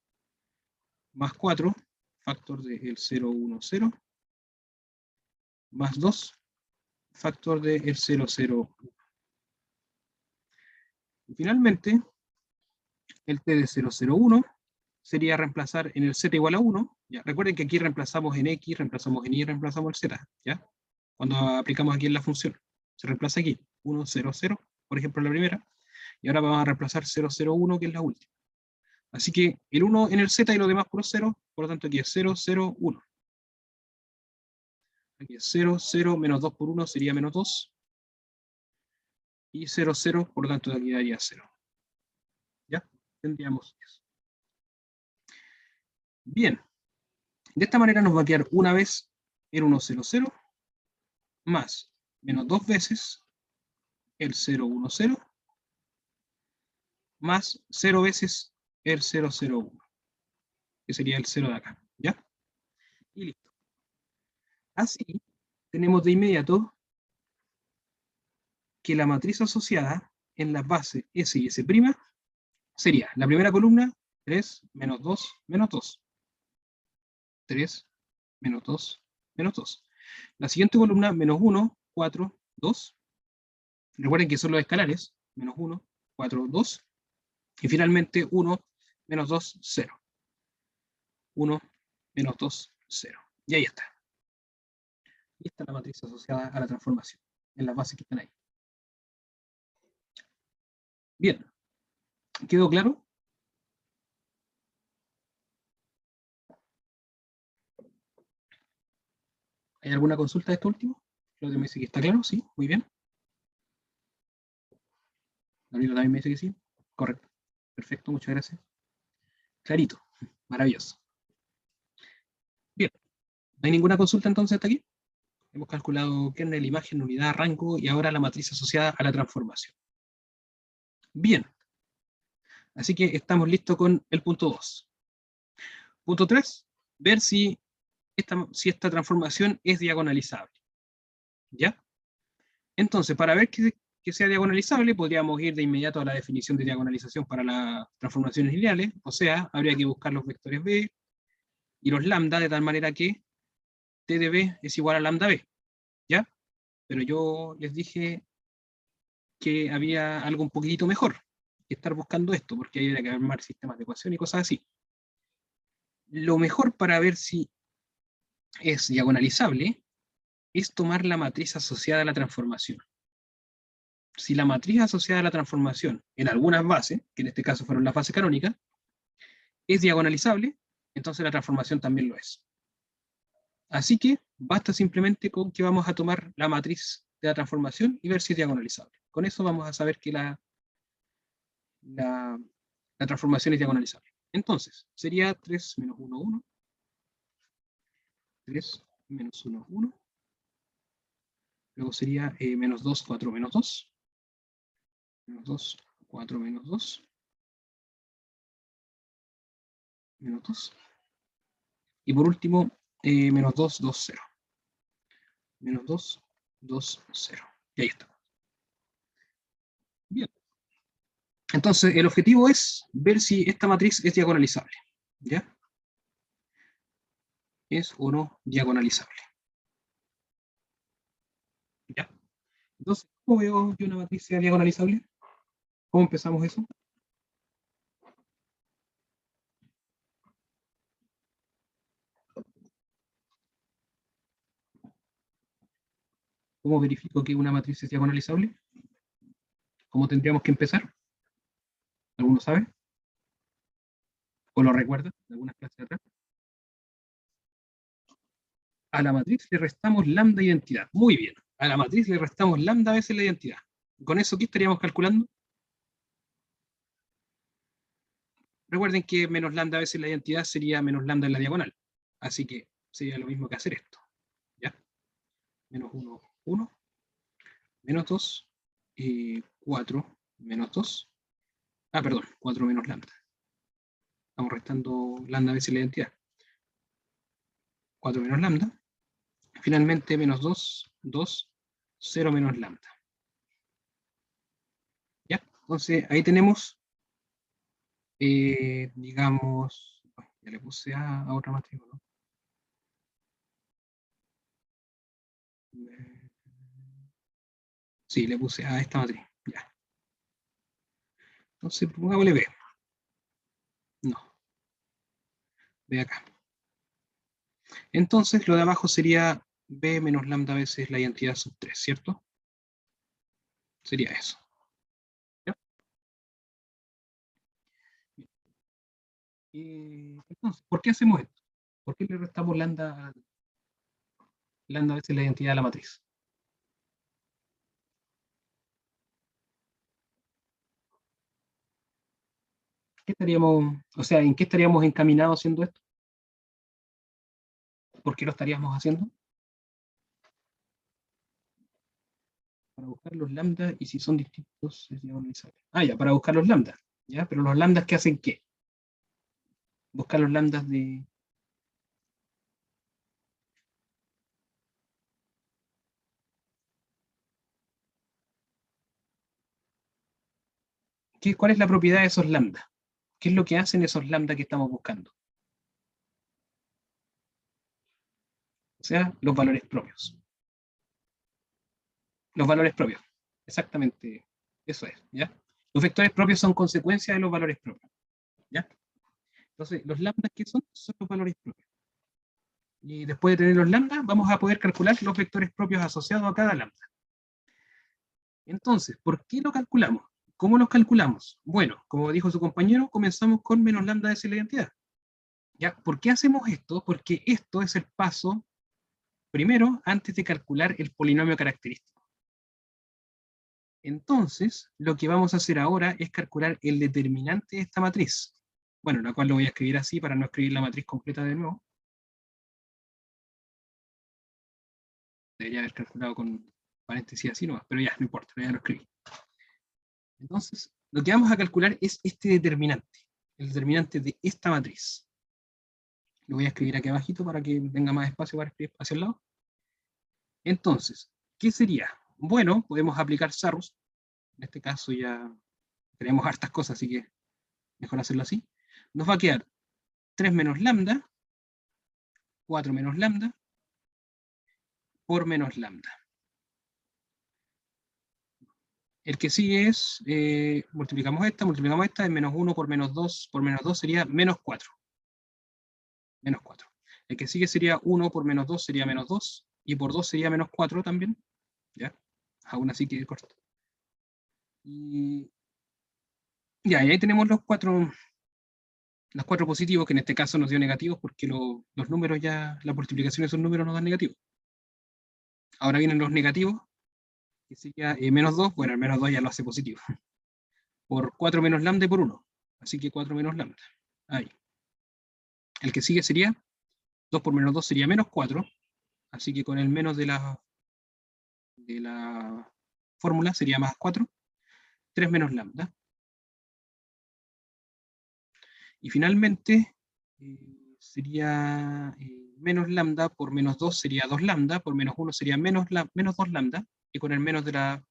Speaker 1: más 4, factor del 0, 1, 0, más 2, factor del 0, 0, 1. Y finalmente, el t de 0, 0, 1 sería reemplazar en el z igual a 1. ¿Ya? Recuerden que aquí reemplazamos en x, reemplazamos en y, reemplazamos el z, ¿ya? Cuando aplicamos aquí en la función. Se reemplaza aquí, 1, 0, 0, por ejemplo, la primera, y ahora vamos a reemplazar 0, 0, 1, que es la última. Así que el 1 en el z y los demás por 0, por lo tanto aquí es 0, 0, 1. Aquí es 0, 0, menos 2 por 1 sería menos 2. Y 0, 0, por lo tanto aquí daría 0. ¿Ya? Tendríamos eso. Bien. De esta manera nos va a quedar una vez el 1, 0, 0, más menos 2 veces el 0, 1, 0, más 0 veces el 0, 0, 1, que sería el 0 de acá. ¿Ya? Y listo. Así, tenemos de inmediato que la matriz asociada en las bases S y S' sería la primera columna, 3, menos 2, menos 2. 3, menos 2, menos 2. La siguiente columna, menos 1, 4, 2. Recuerden que son los escalares, menos 1, 4, 2. Y finalmente 1, menos 2, 0. 1, menos 2, 0. Y ahí está. Y está la matriz asociada a la transformación, en las bases que están ahí. Bien. ¿Quedó claro? ¿Hay alguna consulta de esto último? Claudio me dice que está claro, sí, muy bien. Gabriela también me dice que sí. Correcto. Perfecto, muchas gracias. Clarito. Maravilloso. Bien. ¿No hay ninguna consulta entonces hasta aquí? Hemos calculado kernel, imagen, unidad, rango y ahora la matriz asociada a la transformación. Bien. Así que estamos listos con el punto 2. Punto 3. Ver si esta transformación es diagonalizable. ¿Ya? Entonces, para ver que sea diagonalizable, podríamos ir de inmediato a la definición de diagonalización para las transformaciones lineales, o sea, habría que buscar los vectores b y los lambda de tal manera que t de b es igual a lambda b, ¿ya? Pero yo les dije que había algo un poquitito mejor que estar buscando esto, porque hay que armar sistemas de ecuación y cosas así. Lo mejor para ver si es diagonalizable es tomar la matriz asociada a la transformación. Si la matriz asociada a la transformación en algunas bases, que en este caso fueron las bases canónicas, es diagonalizable, entonces la transformación también lo es. Así que basta simplemente con que vamos a tomar la matriz de la transformación y ver si es diagonalizable. Con eso vamos a saber que la transformación es diagonalizable. Entonces, sería 3 menos 1, 1. 3 menos 1, 1. Luego sería menos 2, 4 menos 2. Menos 2, 4 menos 2. Menos 2. Y por último, menos 2, 2, 0. Menos 2, 2, 0. Y ahí está. Bien. Entonces, el objetivo es ver si esta matriz es diagonalizable. ¿Ya? ¿Es o no diagonalizable? ¿Ya? Entonces, ¿cómo veo que una matriz sea diagonalizable? ¿Cómo empezamos eso? ¿Cómo verifico que una matriz es diagonalizable? ¿Cómo tendríamos que empezar? ¿Alguno sabe? ¿O lo recuerda de algunas clases de atrás? A la matriz le restamos lambda identidad. Muy bien. A la matriz le restamos lambda veces la identidad. ¿Con eso qué estaríamos calculando? Recuerden que menos lambda veces la identidad sería menos lambda en la diagonal. Así que sería lo mismo que hacer esto. ¿Ya? Menos 1, 1. Menos 2. 4 menos 2. Ah, perdón. 4 menos lambda. Estamos restando lambda veces la identidad. 4 menos lambda. Finalmente, menos 2, 2, 0 menos lambda. ¿Ya? Entonces, ahí tenemos, digamos, ya le puse a otra matriz, ¿no? Sí, le puse a esta matriz, ya. Entonces, pongámosle B. No, B acá. Entonces, lo de abajo sería B menos lambda veces la identidad sub 3, ¿cierto? Sería eso. ¿Ya? Entonces, ¿por qué hacemos esto? ¿Por qué le restamos lambda a veces la identidad de la matriz? ¿En qué estaríamos encaminados haciendo esto? ¿Por qué lo estaríamos haciendo? Para buscar los lambdas, y si son distintos, ya, para buscar los lambdas. ¿Ya? Pero los lambdas, ¿qué hacen qué? Buscar los lambdas de... ¿Cuál es la propiedad de esos lambdas? ¿Qué es lo que hacen esos lambdas que estamos buscando? O sea, los valores propios. Los valores propios. Exactamente. Eso es, ¿ya? Los vectores propios son consecuencia de los valores propios, ¿ya? Entonces, los lambdas, ¿qué son? Son los valores propios. Y después de tener los lambdas, vamos a poder calcular los vectores propios asociados a cada lambda. Entonces, ¿por qué lo calculamos? ¿Cómo los calculamos? Bueno, como dijo su compañero, comenzamos con menos lambda de la identidad. ¿Ya? ¿Por qué hacemos esto? Porque esto es el paso primero antes de calcular el polinomio característico. Entonces, lo que vamos a hacer ahora es calcular el determinante de esta matriz. Bueno, la cual lo voy a escribir así para no escribir la matriz completa de nuevo. Debería haber calculado con paréntesis así nomás, pero ya, no importa, ya lo escribí. Entonces, lo que vamos a calcular es este determinante, el determinante de esta matriz. Lo voy a escribir aquí abajito para que tenga más espacio para escribir hacia el lado. Entonces, ¿qué sería? Bueno, podemos aplicar Sarrus. En este caso ya tenemos hartas cosas, así que mejor hacerlo así. Nos va a quedar 3 menos lambda, 4 menos lambda, por menos lambda. El que sigue es, multiplicamos esta, es menos 1 por menos 2 sería menos 4. Menos 4. El que sigue sería 1 por menos 2 sería menos 2, y por 2 sería menos 4 también. ¿Ya? Aún así que corto. Y ya, y ahí tenemos los cuatro positivos, que en este caso nos dio negativos porque los números ya, la multiplicación de esos números nos dan negativos. Ahora vienen los negativos, que sería menos 2, bueno, el menos 2 ya lo hace positivo. Por 4 menos lambda y por 1. Así que 4 menos lambda. Ahí. El que sigue sería 2 por menos 2 sería menos 4. Así que con el menos de la fórmula sería más 4. 3 menos lambda. Y finalmente sería menos lambda por menos 2 sería 2 lambda, por menos 1 sería menos 2 lambda, y con el menos de la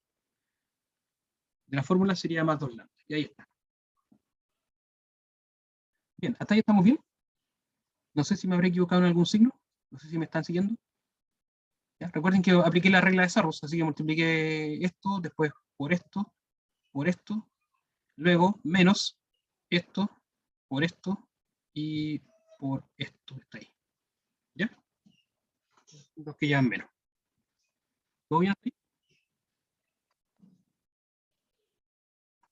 Speaker 1: fórmula sería más 2 lambda. Y ahí está. Bien, ¿hasta ahí estamos bien? No sé si me habré equivocado en algún signo. No sé si me están siguiendo. ¿Ya? Recuerden que apliqué la regla de Sarrus, así que multipliqué esto, después por esto, luego menos esto, por esto, y por esto. Está ahí. ¿Ya? Los que llevan menos. ¿Todo bien ahí?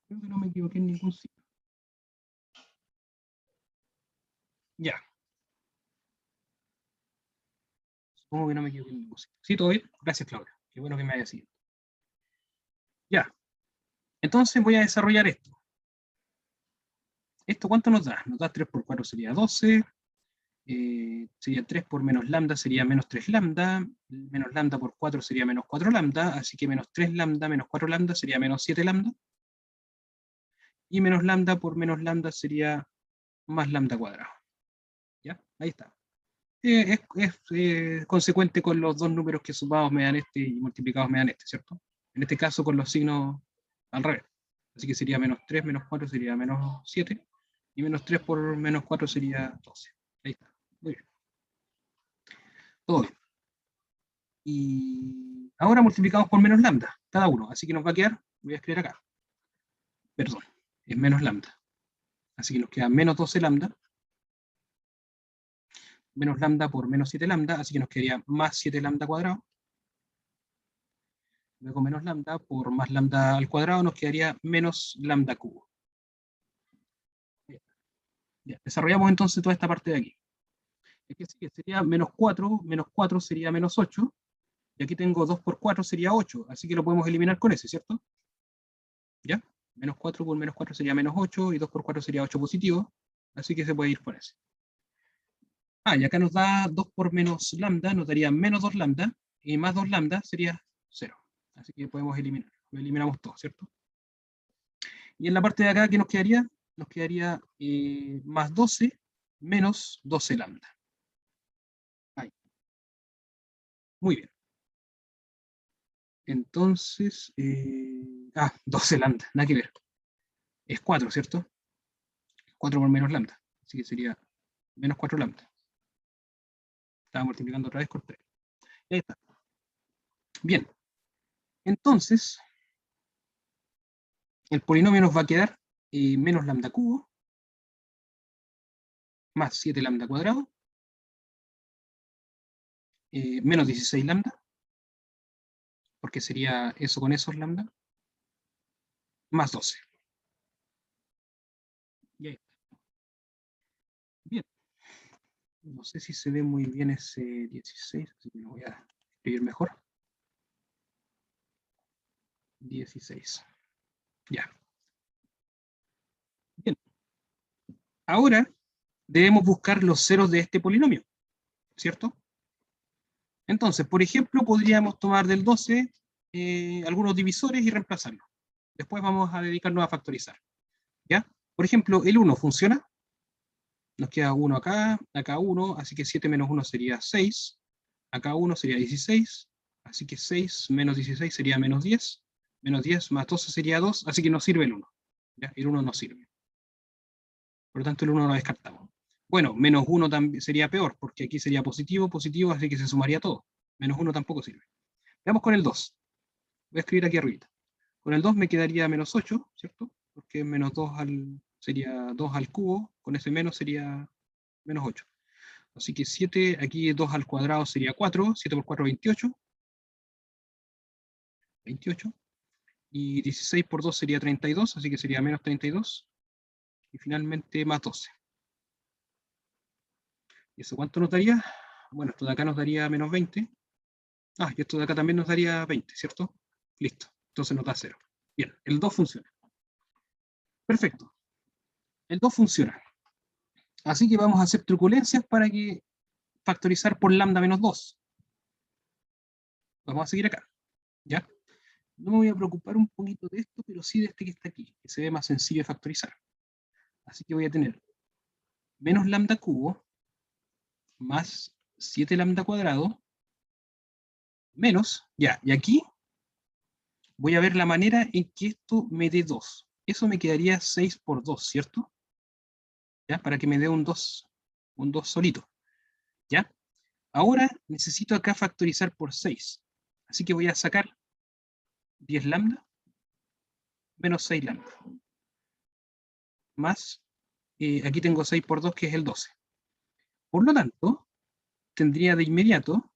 Speaker 1: Creo que no me equivoqué en ningún signo. Ya. Supongo que no me equivoqué en ningún signo. Sí, todo bien. Gracias, Claudia. Qué bueno que me haya seguido. Ya. Entonces voy a desarrollar esto. ¿Esto cuánto nos da? Nos da 3 por 4 sería 12. Sería 3 por menos lambda sería menos 3 lambda. Menos lambda por 4 sería menos 4 lambda. Así que menos 3 lambda menos 4 lambda sería menos 7 lambda. Y menos lambda por menos lambda sería más lambda cuadrado. ¿Ya? Ahí está. Es consecuente con los dos números que sumados me dan este y multiplicados me dan este, ¿cierto? En este caso con los signos al revés. Así que sería menos 3 menos 4 sería menos 7. Y menos 3 por menos 4 sería 12. Ahí está. Muy bien. Todo bien. Y ahora multiplicamos por menos lambda, cada uno. Así que nos va a quedar, voy a escribir acá. Perdón, es menos lambda. Así que nos queda menos 12 lambda. Menos lambda por menos 7 lambda. Así que nos quedaría más 7 lambda cuadrado. Luego menos lambda por más lambda al cuadrado nos quedaría menos lambda cubo. Ya, desarrollamos entonces toda esta parte de aquí. Es que sí, que sería menos 4 sería menos 8, y aquí tengo 2 por 4 sería 8, así que lo podemos eliminar con ese, ¿cierto? ¿Ya? Menos 4 por menos 4 sería menos 8, y 2 por 4 sería 8 positivo, así que se puede ir con ese. Ah, y acá nos da 2 por menos lambda, nos daría menos 2 lambda, y más 2 lambda sería 0. Así que podemos eliminar. Lo eliminamos todo, ¿cierto? Y en la parte de acá, ¿qué nos quedaría? Nos quedaría más 12 menos 12 lambda. Ahí. Muy bien. Entonces, 12 lambda, nada que ver. Es 4, ¿cierto? 4 por menos lambda. Así que sería menos 4 lambda. Estaba multiplicando otra vez por 3. Y ahí está. Bien. Entonces, el polinomio nos va a quedar menos lambda cubo más 7 lambda cuadrado menos 16 lambda, porque sería eso con esos lambda, más 12. Y ahí está. Bien. No sé si se ve muy bien ese 16, así que lo voy a escribir mejor. 16. Ya. Bien. Ahora debemos buscar los ceros de este polinomio, ¿cierto? Entonces, por ejemplo, podríamos tomar del 12 algunos divisores y reemplazarlos. Después vamos a dedicarnos a factorizar. ¿Ya? Por ejemplo, el 1 funciona. Nos queda 1 acá, acá 1, así que 7 menos 1 sería 6. Acá 1 sería 16, así que 6 menos 16 sería menos 10. Menos 10 más 12 sería 2, así que no sirve el 1. ¿Ya? El 1 no sirve. Por lo tanto, el 1 lo descartamos. Bueno, menos 1 también sería peor, porque aquí sería positivo, positivo, así que se sumaría todo. Menos 1 tampoco sirve. Veamos con el 2. Voy a escribir aquí arriba. Con el 2 me quedaría menos 8, ¿cierto? Porque menos 2 sería 2 al cubo, con ese menos sería menos 8. Así que 7, aquí 2 al cuadrado sería 4, 7 por 4, 28. 28. Y 16 por 2 sería 32, así que sería menos 32. Y finalmente más 12. ¿Y eso cuánto nos daría? Bueno, esto de acá nos daría menos 20. Ah, y esto de acá también nos daría 20, ¿cierto? Listo. Entonces nos da 0. Bien, el 2 funciona. Perfecto. El 2 funciona. Así que vamos a hacer truculencias para que factorizar por lambda menos 2. Vamos a seguir acá. ¿Ya? No me voy a preocupar un poquito de esto, pero sí de este que está aquí, que se ve más sencillo de factorizar. Así que voy a tener menos lambda cubo más 7 lambda cuadrado menos, ya, y aquí voy a ver la manera en que esto me dé 2. Eso me quedaría 6 por 2, ¿cierto? ¿Ya? Para que me dé un 2 solito. ¿Ya? Ahora necesito acá factorizar por 6. Así que voy a sacar 10 lambda menos 6 lambda. Más, aquí tengo 6 por 2, que es el 12. Por lo tanto, tendría de inmediato,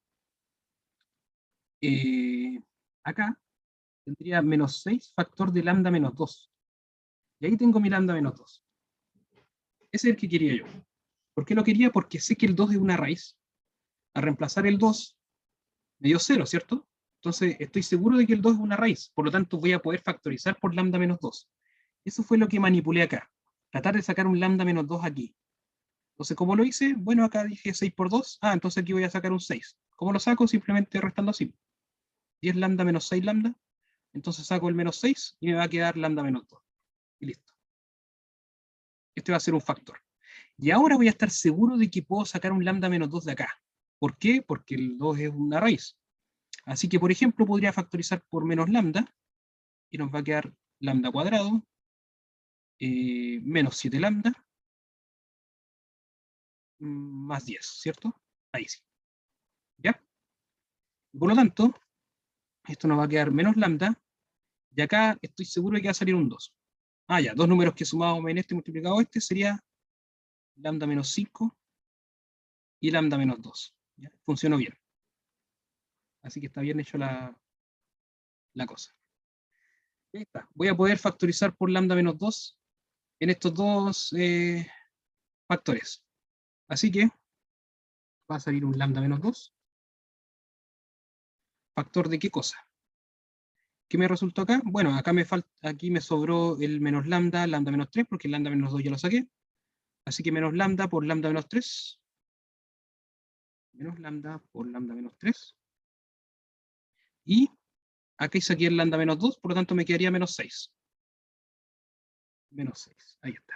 Speaker 1: acá, tendría menos 6 factor de lambda menos 2. Y ahí tengo mi lambda menos 2. Ese es el que quería yo. ¿Por qué lo quería? Porque sé que el 2 es una raíz. Al reemplazar el 2, me dio 0, ¿cierto? Entonces estoy seguro de que el 2 es una raíz. Por lo tanto, voy a poder factorizar por lambda menos 2. Eso fue lo que manipulé acá. Tratar de sacar un lambda menos 2 aquí. Entonces, ¿cómo lo hice? Bueno, acá dije 6 por 2. Ah, entonces aquí voy a sacar un 6. ¿Cómo lo saco? Simplemente restando así. 10 lambda menos 6 lambda. Entonces saco el menos 6 y me va a quedar lambda menos 2. Y listo. Este va a ser un factor. Y ahora voy a estar seguro de que puedo sacar un lambda menos 2 de acá. ¿Por qué? Porque el 2 es una raíz. Así que, por ejemplo, podría factorizar por menos lambda, y nos va a quedar lambda cuadrado, menos 7 lambda, más 10, ¿cierto? Ahí sí. ¿Ya? Por lo tanto, esto nos va a quedar menos lambda, y acá estoy seguro de que va a salir un 2. Ah, ya, dos números que sumados en este multiplicado este sería lambda menos 5 y lambda menos 2. ¿Ya? Funcionó bien. Así que está bien hecho la la cosa. Ahí está. Voy a poder factorizar por lambda menos 2 en estos dos factores. Así que va a salir un lambda menos 2. ¿Factor de qué cosa? ¿Qué me resultó acá? Bueno, acá aquí me sobró el menos lambda, lambda menos 3, porque el lambda menos 2 ya lo saqué. Así que menos lambda por lambda menos 3. Menos lambda por lambda menos 3. Y aquí saqué el lambda menos 2, por lo tanto me quedaría menos 6. Menos 6, ahí está.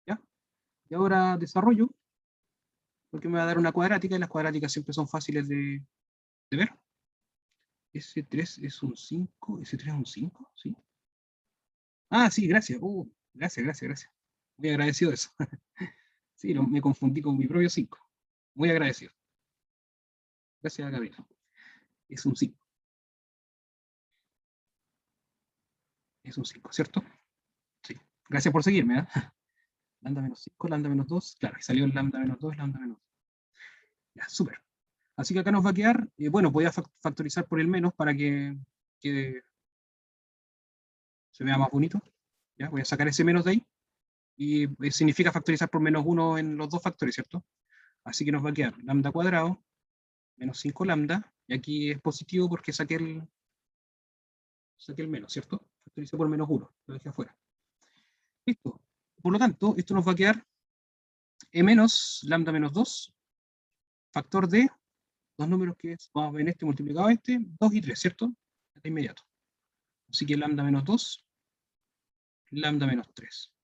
Speaker 1: ¿Ya? Y ahora desarrollo, porque me va a dar una cuadrática, y las cuadráticas siempre son fáciles de ver. S3 es un 5, S3 es un 5, ¿sí? Ah, sí, gracias. Gracias. Muy agradecido de eso. Sí, me confundí con mi propio 5. Muy agradecido. Gracias, Gabriel. Es un 5. Es un 5, ¿cierto? Sí. Gracias por seguirme, ¿eh? Lambda menos 5, lambda menos 2. Claro, y salió el lambda menos 2, lambda menos 2. Ya, súper. Así que acá nos va a quedar, bueno, voy a factorizar por el menos para que quede, se vea más bonito. ¿Ya? Voy a sacar ese menos de ahí. Y significa factorizar por menos 1 en los dos factores, ¿cierto? Así que nos va a quedar lambda cuadrado menos 5 lambda. Y aquí es positivo porque saqué el menos, ¿cierto? Factoricé por menos 1, lo dejé afuera. Listo. Por lo tanto, esto nos va a quedar e menos lambda menos 2, factor de dos números que es, vamos a ver este multiplicado a este, 2 y 3, ¿cierto? De inmediato. Así que lambda menos 2, lambda menos 3.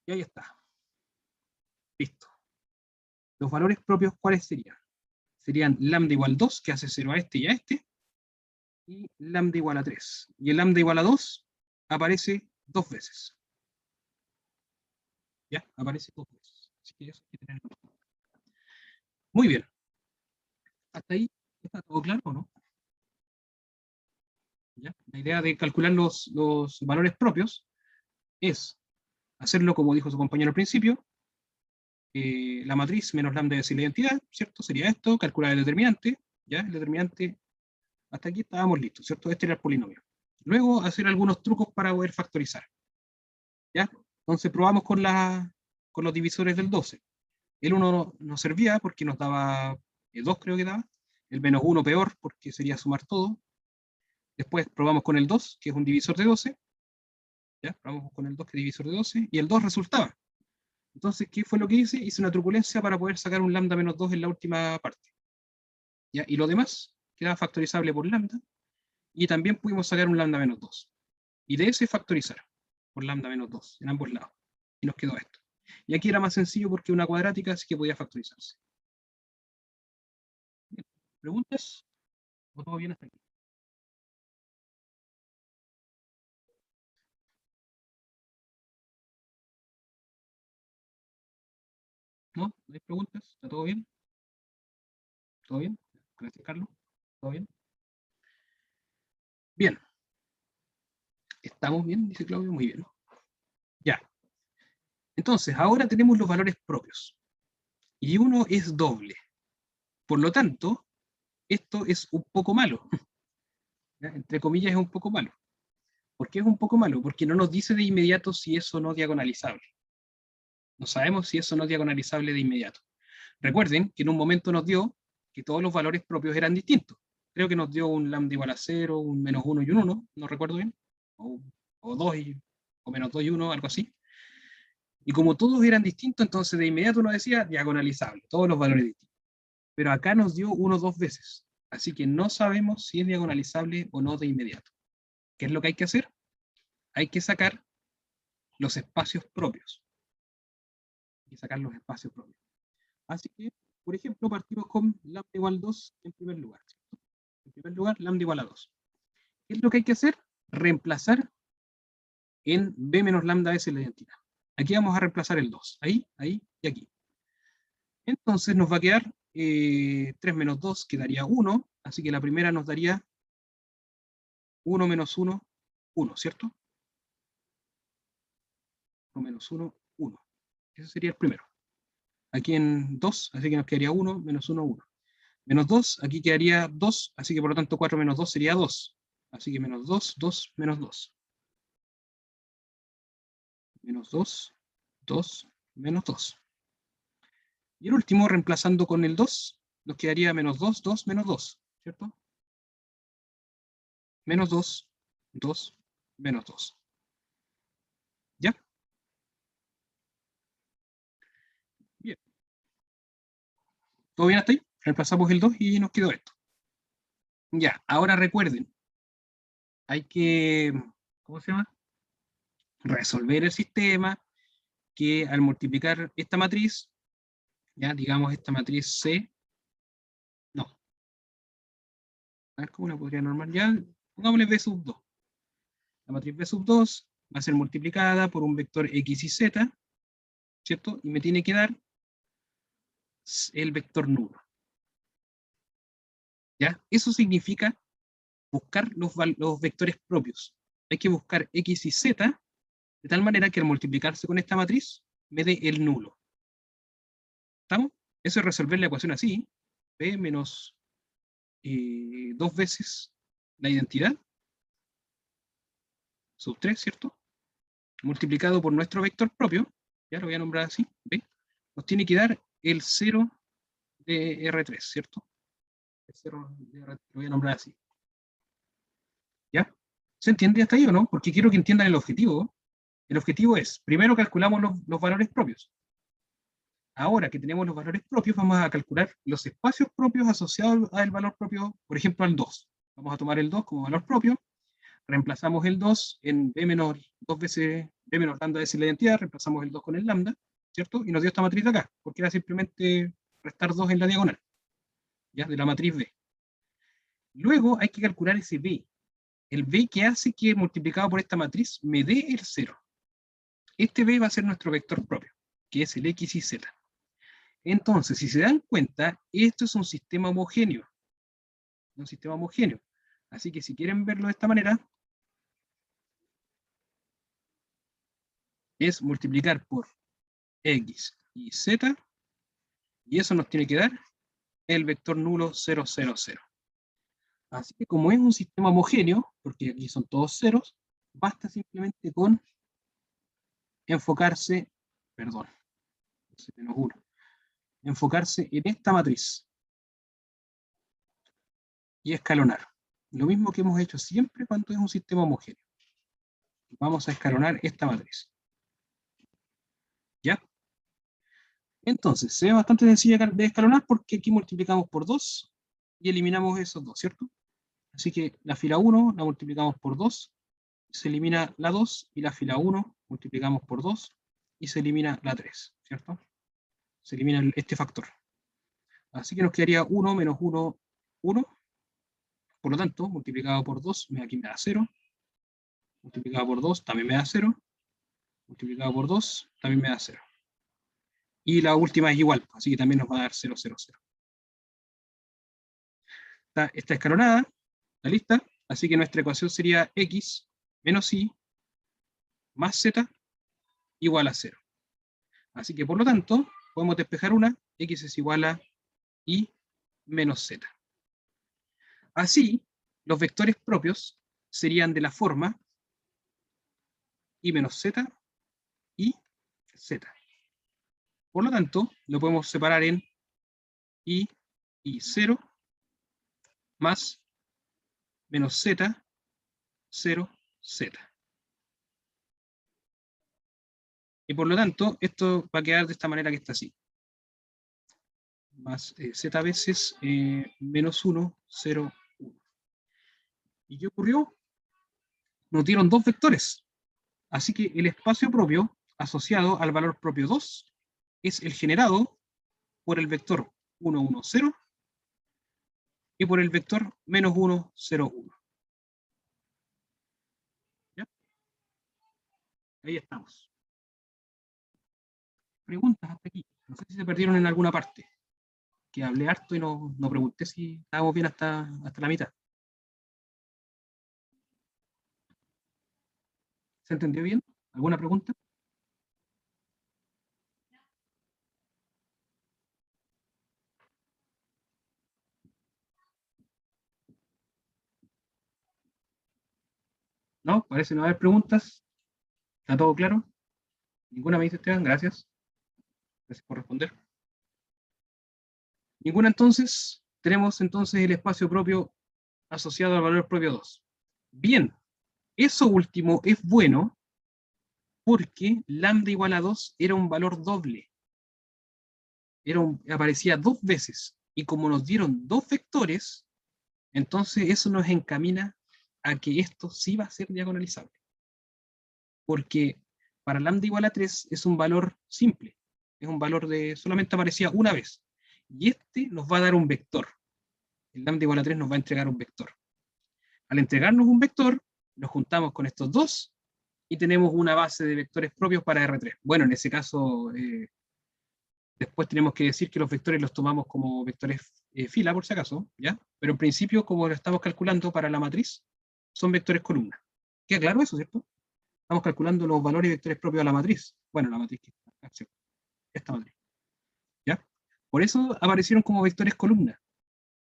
Speaker 1: Y ahí está. Listo. Los valores propios, ¿cuáles serían? Serían lambda igual 2, que hace 0 a este y a este, y lambda igual a 3. Y el lambda igual a 2 aparece 2 veces. ¿Ya? Aparece 2 veces. Así que eso hay que tener en cuenta. Muy bien. ¿Hasta ahí está todo claro o no? ¿Ya? La idea de calcular los valores propios es hacerlo como dijo su compañero al principio, la matriz menos lambda es la identidad, ¿cierto? Sería esto, calcular el determinante, ¿ya? El determinante, hasta aquí estábamos listos, ¿cierto? Este era el polinomio. Luego hacer algunos trucos para poder factorizar, ¿ya? Entonces probamos con los divisores del 12. El 1 nos servía porque nos daba 2, creo que daba. El menos 1 peor porque sería sumar todo. Después probamos con el 2, que es un divisor de 12. ¿Ya? Probamos con el 2, que es divisor de 12. Y el 2 resultaba. Entonces, ¿qué fue lo que hice? Hice una truculencia para poder sacar un lambda menos 2 en la última parte. ¿Ya? Y lo demás quedaba factorizable por lambda. Y también pudimos sacar un lambda menos 2. Y de ese factorizar por lambda menos 2 en ambos lados. Y nos quedó esto. Y aquí era más sencillo porque una cuadrática, así que podía factorizarse. Bien. ¿Preguntas? ¿O todo bien hasta aquí? ¿No? ¿No hay preguntas? ¿Está todo bien? ¿Todo bien? Gracias, Carlos. ¿Todo bien? Bien. ¿Estamos bien? Dice Claudio. Muy bien. Ya. Entonces, ahora tenemos los valores propios. Y uno es doble. Por lo tanto, esto es un poco malo. ¿Ya? Entre comillas, es un poco malo. ¿Por qué es un poco malo? Porque no nos dice de inmediato si es o no diagonalizable. No sabemos si eso no es diagonalizable de inmediato. Recuerden que en un momento nos dio que todos los valores propios eran distintos. Creo que nos dio un lambda igual a 0, un menos 1 y un 1, no recuerdo bien. O 2 o menos 2 y 1, algo así. Y como todos eran distintos, entonces de inmediato nos decía diagonalizable, todos los valores distintos. Pero acá nos dio 1 2 veces. Así que no sabemos si es diagonalizable o no de inmediato. ¿Qué es lo que hay que hacer? Hay que sacar los espacios propios. Hay que sacar los espacios propios. Así que, por ejemplo, partimos con lambda igual a 2 en primer lugar. ¿Cierto? En primer lugar, lambda igual a 2. ¿Qué es lo que hay que hacer? Reemplazar en b menos lambda s la identidad. Aquí vamos a reemplazar el 2. Ahí y aquí. Entonces nos va a quedar 3 menos 2 quedaría 1. Así que la primera nos daría 1 menos 1, 1, ¿cierto? 1 menos 1, 1. Ese sería el primero. Aquí en 2, así que nos quedaría 1 menos 1, 1. Menos 2, aquí quedaría 2, así que por lo tanto 4 menos 2 sería 2. Así que menos 2, 2, menos 2. Menos 2, 2, menos 2. Y el último, reemplazando con el 2, nos quedaría menos 2, 2, menos 2, ¿cierto? Menos 2, 2, menos 2. ¿Ya? Bien. ¿Todo bien hasta ahí? Reemplazamos el 2 y nos quedó esto. Ya, ahora recuerden, hay que, ¿cómo se llama? Resolver el sistema, que al multiplicar esta matriz, ya digamos esta matriz C, no, a ver cómo la podría normar ya, pongámosle B sub 2. La matriz B sub 2 va a ser multiplicada por un vector X y Z, ¿cierto? Y me tiene que dar el vector nulo. ¿Ya? Eso significa buscar los vectores propios. Hay que buscar X y Z de tal manera que al multiplicarse con esta matriz me dé el nulo. ¿Estamos? Eso es resolver la ecuación así. B menos 2 veces la identidad, sub 3, ¿cierto? Multiplicado por nuestro vector propio, ya lo voy a nombrar así, ¿ve? Nos tiene que dar el 0 de R3, ¿cierto? El 0 de R3, lo voy a nombrar así. ¿Ya? ¿Se entiende hasta ahí o no? Porque quiero que entiendan el objetivo. El objetivo es, primero calculamos los valores propios. Ahora que tenemos los valores propios, vamos a calcular los espacios propios asociados al valor propio, por ejemplo, al 2. Vamos a tomar el 2 como valor propio, reemplazamos el 2 en b menos 2 veces b menos lambda es la identidad, reemplazamos el 2 con el lambda, ¿cierto? Y nos dio esta matriz de acá, porque era simplemente restar 2 en la diagonal, ¿ya? De la matriz B. Luego hay que calcular ese b. El b que hace que multiplicado por esta matriz me dé el 0. Este b va a ser nuestro vector propio, que es el x y z. Entonces, si se dan cuenta, esto es un sistema homogéneo. Un sistema homogéneo. Así que si quieren verlo de esta manera, es multiplicar por x y z, y eso nos tiene que dar el vector nulo 0, 0, 0. Así que como es un sistema homogéneo, porque aquí son todos ceros, basta simplemente con enfocarse, perdón, menos 1, enfocarse en esta matriz y escalonar. Lo mismo que hemos hecho siempre cuando es un sistema homogéneo. Vamos a escalonar esta matriz. ¿Ya? Entonces, se ve bastante sencilla de escalonar porque aquí multiplicamos por 2 y eliminamos esos 2, ¿cierto? Así que la fila 1 la multiplicamos por 2, se elimina la 2, y la fila 1 multiplicamos por 2 y se elimina la 3, ¿cierto? Se elimina este factor. Así que nos quedaría 1 menos 1, 1. Por lo tanto, multiplicado por 2, aquí me da 0. Multiplicado por 2 también me da 0. Multiplicado por 2 también me da 0. Y la última es igual, así que también nos va a dar 0, 0, 0. Está escalonada, está lista, así que nuestra ecuación sería x menos y más z igual a 0. Así que por lo tanto, podemos despejar una, x es igual a y menos z. Así, los vectores propios serían de la forma y menos z y z. Por lo tanto, lo podemos separar en y 0 más menos z, 0, z. Y por lo tanto, esto va a quedar de esta manera que está así. Más z veces menos 1, 0, 1. ¿Y qué ocurrió? Nos dieron dos vectores. Así que el espacio propio asociado al valor propio 2 es el generado por el vector 1, 1, 0 y por el vector menos 1, 0, 1. ¿Ya? Ahí estamos. Preguntas hasta aquí. No sé si se perdieron en alguna parte. Que hablé harto y no pregunté si estábamos bien hasta la mitad. ¿Se entendió bien? ¿Alguna pregunta? ¿No? Parece no haber preguntas. ¿Está todo claro? ¿Ninguna me dice Esteban? Gracias. Gracias por responder. Ninguna entonces. Tenemos entonces el espacio propio asociado al valor propio 2. Bien, eso último es bueno porque lambda igual a 2 era un valor doble. Aparecía dos veces. Y como nos dieron dos vectores, entonces eso nos encamina a que esto sí va a ser diagonalizable. Porque para lambda igual a 3 es un valor simple. Es un valor de solamente aparecía una vez. Y este nos va a dar un vector. El lambda igual a 3 nos va a entregar un vector. Al entregarnos un vector, nos juntamos con estos dos y tenemos una base de vectores propios para R3. Bueno, en ese caso, después tenemos que decir que los vectores los tomamos como vectores fila, por si acaso, ¿ya? Pero en principio, como lo estamos calculando para la matriz, son vectores columna. ¿Queda claro eso, cierto? Estamos calculando los valores vectores propios de la matriz. Bueno, la matriz que está, esta matriz. ¿Ya? Por eso aparecieron como vectores columna.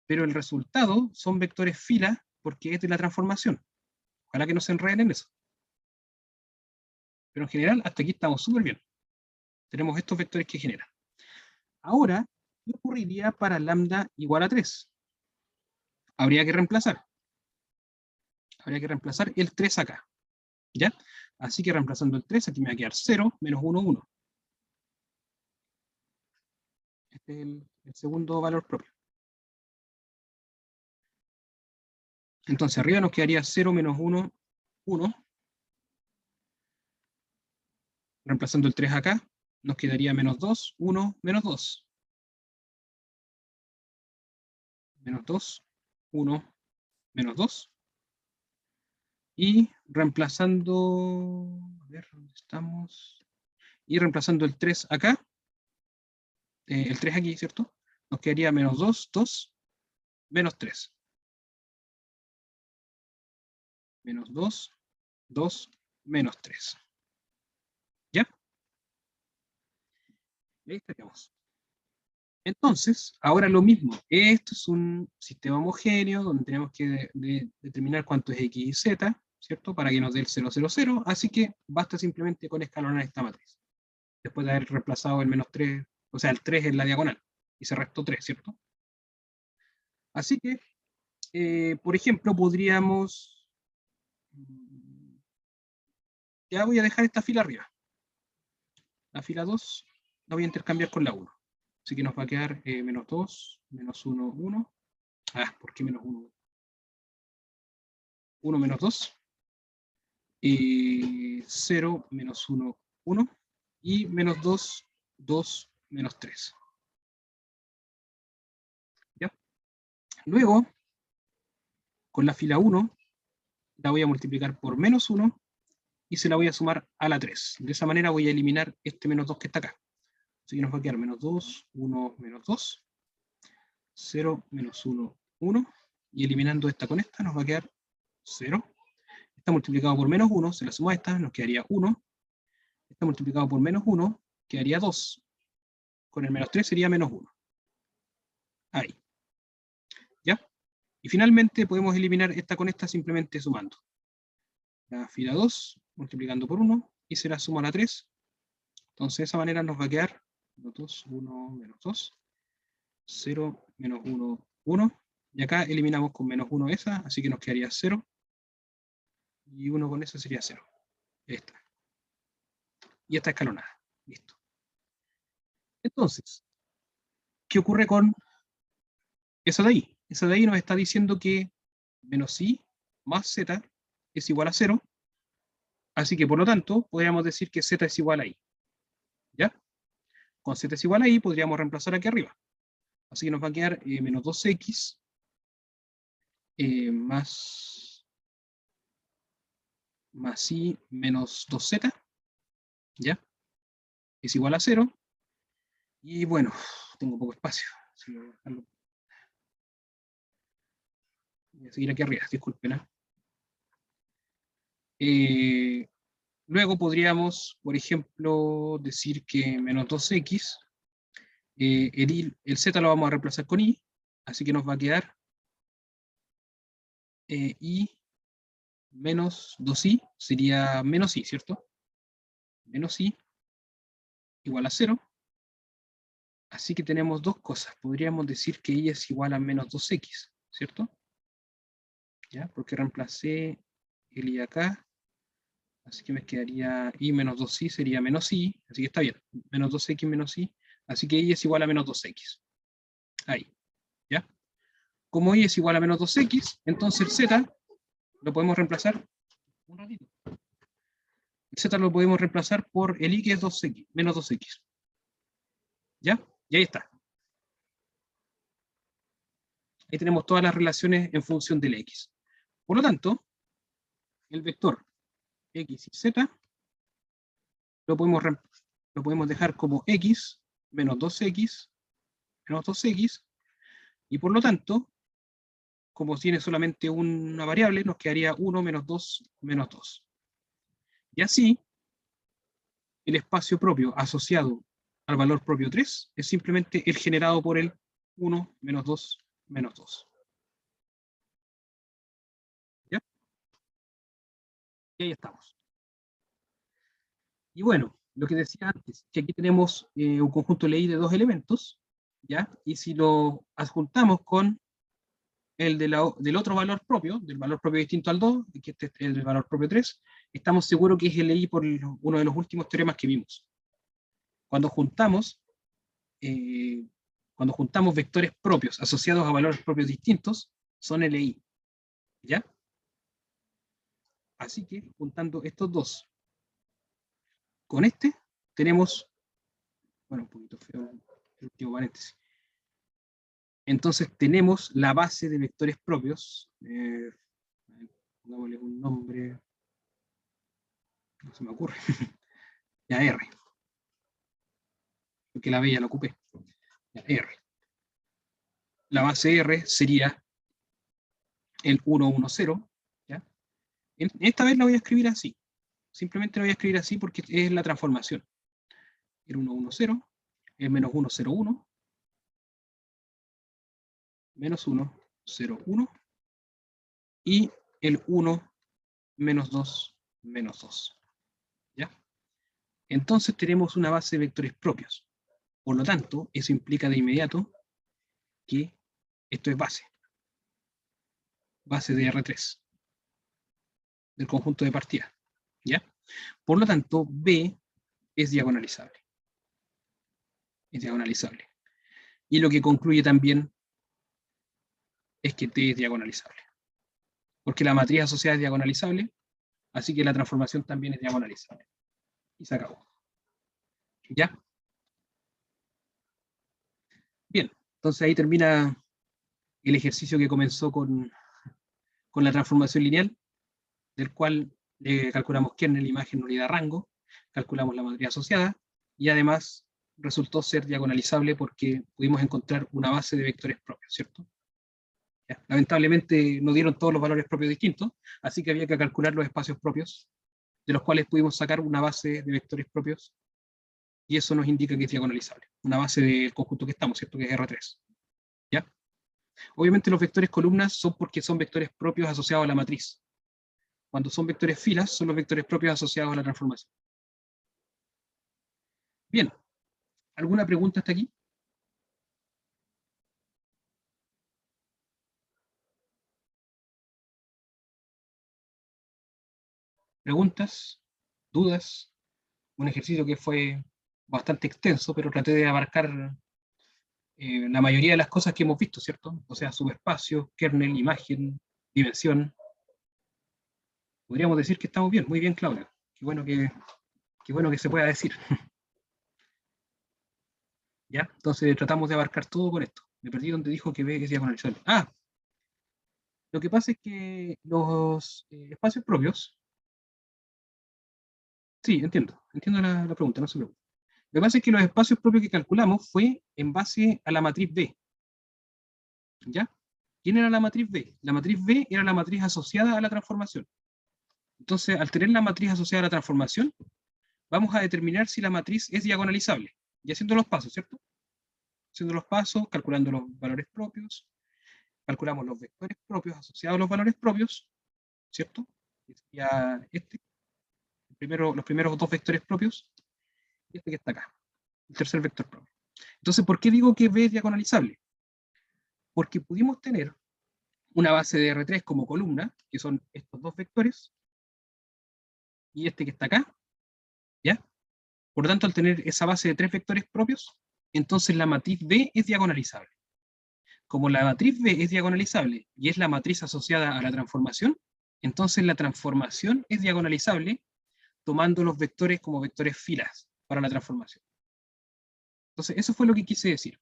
Speaker 1: Pero el resultado son vectores fila porque es de la transformación. Ojalá que no se enreden en eso. Pero en general, hasta aquí estamos súper bien. Tenemos estos vectores que generan. Ahora, ¿qué ocurriría para lambda igual a 3? Habría que reemplazar. Habría que reemplazar el 3 acá. ¿Ya? Así que reemplazando el 3, aquí me va a quedar 0 menos 1, 1. Este es el segundo valor propio. Entonces arriba nos quedaría 0 menos 1, 1. Reemplazando el 3 acá, nos quedaría menos 2, 1, menos 2. Menos 2, 1, menos 2. Y reemplazando, a ver, ¿dónde estamos? Y reemplazando el 3 acá, el 3 aquí, ¿cierto? Nos quedaría menos 2, 2, menos 3. Menos 2, 2, menos 3. ¿Ya? Y ahí estaríamos. Entonces, ahora lo mismo. Esto es un sistema homogéneo donde tenemos que determinar cuánto es x y z, ¿cierto? Para que nos dé el 0, 0, 0. Así que basta simplemente con escalonar esta matriz. Después de haber reemplazado el menos 3, o sea, el 3 en la diagonal. Y se restó 3, ¿cierto? Así que, por ejemplo, podríamos... Ya voy a dejar esta fila arriba. La fila 2 la voy a intercambiar con la 1. Así que nos va a quedar menos 2, menos 1, 1. Ah, ¿por qué menos 1? 1 menos 2. Y 0 menos 1, 1. Y menos 2, 2 menos 3. ¿Ya? Luego, con la fila 1, la voy a multiplicar por menos 1 y se la voy a sumar a la 3. De esa manera voy a eliminar este menos 2 que está acá. Así que nos va a quedar menos 2, 1, menos 2, 0, menos 1, 1. Y eliminando esta con esta nos va a quedar 0. Esta multiplicado por menos 1, se la suma a esta, nos quedaría 1. Esta multiplicado por menos 1, quedaría 2. Con el menos 3 sería menos 1. Ahí. ¿Ya? Y finalmente podemos eliminar esta con esta simplemente sumando. La fila 2, multiplicando por 1, y se la suma a la 3. Entonces de esa manera nos va a quedar menos 2, 1, menos 2, 0, menos 1, 1. Y acá eliminamos con menos 1 esa, así que nos quedaría 0. Y 1 con esa sería 0. Esta. Y esta escalonada. Listo. Entonces, ¿qué ocurre con esa de ahí? Esa de ahí nos está diciendo que menos i más z es igual a 0. Así que, por lo tanto, podríamos decir que z es igual a i. ¿Ya? Con z es igual a i, podríamos reemplazar aquí arriba. Así que nos va a quedar menos 2x más i menos 2z, ¿ya? Es igual a 0. Y bueno, tengo poco espacio. Así que voy a seguir aquí arriba, disculpen. Luego podríamos, por ejemplo, decir que menos 2x, el z lo vamos a reemplazar con i, así que nos va a quedar i menos 2i sería menos i, ¿cierto? Menos i igual a 0. Así que tenemos dos cosas. Podríamos decir que y es igual a menos 2x, ¿cierto? ¿Ya? Porque reemplacé el i acá. Así que me quedaría i menos 2i sería menos i. Así que está bien. Menos 2x menos i. Así que y es igual a menos 2x. Ahí. ¿Ya? Como y es igual a menos 2x, entonces el z lo podemos reemplazar un ratito. El z lo podemos reemplazar por el i que es 2x, menos 2x. ¿Ya? Y ahí está. Ahí tenemos todas las relaciones en función del x. Por lo tanto, el vector x y z lo podemos dejar como x menos 2x menos 2x, y por lo tanto, como tiene solamente una variable, nos quedaría 1 menos 2 menos 2. Y así, el espacio propio asociado al valor propio 3 es simplemente el generado por el 1 menos 2 menos 2. ¿Ya? Y ahí estamos. Y bueno, lo que decía antes, que aquí tenemos un conjunto ley de dos elementos, ¿ya? Y si lo adjuntamos con el del otro valor propio, del valor propio distinto al 2, que este es el valor propio 3, estamos seguros que es el ley por uno de los últimos teoremas que vimos. Cuando juntamos, eh, cuando juntamos vectores propios asociados a valores propios distintos, son LI. ¿Ya? Así que, juntando estos dos con este, tenemos, bueno, un poquito feo el último paréntesis. Entonces tenemos la base de vectores propios, pongámosle un nombre, no se me ocurre, ya R, porque la B ya la ocupé, ya, R. La base R sería el 1, 1, 0, ¿ya? Esta vez la voy a escribir así, simplemente la voy a escribir así porque es la transformación. El 1, 1, 0, el menos 1, 0, 1, menos 1, 0, 1, y el 1, menos 2, menos 2. ¿Ya? Entonces tenemos una base de vectores propios. Por lo tanto, eso implica de inmediato que esto es base. Base de R3, del conjunto de partida. ¿Ya? Por lo tanto, B es diagonalizable. Es diagonalizable. Y lo que concluye también es que T es diagonalizable. Porque la matriz asociada es diagonalizable, así que la transformación también es diagonalizable. Y se acabó. ¿Ya? Bien, entonces ahí termina el ejercicio que comenzó con la transformación lineal, del cual calculamos kernel, imagen, unidad, rango, calculamos la matriz asociada, y además resultó ser diagonalizable porque pudimos encontrar una base de vectores propios, ¿cierto? Ya. Lamentablemente no dieron todos los valores propios distintos, así que había que calcular los espacios propios, de los cuales pudimos sacar una base de vectores propios, y eso nos indica que es diagonalizable, una base del conjunto que estamos, ¿cierto? Que es R3. ¿Ya? Obviamente los vectores columnas son porque son vectores propios asociados a la matriz. Cuando son vectores filas, son los vectores propios asociados a la transformación. Bien, ¿alguna pregunta hasta aquí? ¿Preguntas? ¿Dudas? Un ejercicio que fue bastante extenso, pero traté de abarcar la mayoría de las cosas que hemos visto, ¿cierto? O sea, subespacio, kernel, imagen, dimensión. Podríamos decir que estamos bien, muy bien, Claudio. Qué bueno que se pueda decir. ¿Ya? Entonces tratamos de abarcar todo con esto. Me perdí donde dijo que B es diagonalizable. Ah, lo que pasa es que los espacios propios, sí, entiendo la pregunta, no se preocupe. Lo que pasa es que los espacios propios que calculamos fue en base a la matriz B. ¿Ya? ¿Quién era la matriz B? La matriz B era la matriz asociada a la transformación. Entonces, al tener la matriz asociada a la transformación, vamos a determinar si la matriz es diagonalizable. Y haciendo los pasos, ¿cierto? Haciendo los pasos, calculando los valores propios, calculamos los vectores propios asociados a los valores propios, ¿cierto? que sería este, los primeros dos vectores propios, y este que está acá, el tercer vector propio. Entonces, ¿por qué digo que B es diagonalizable? Porque pudimos tener una base de R3 como columna, que son estos dos vectores, y este que está acá, ¿ya? Por lo tanto, al tener esa base de tres vectores propios, entonces la matriz B es diagonalizable. Como la matriz B es diagonalizable y es la matriz asociada a la transformación, entonces la transformación es diagonalizable tomando los vectores como vectores filas para la transformación. Entonces, eso fue lo que quise decir.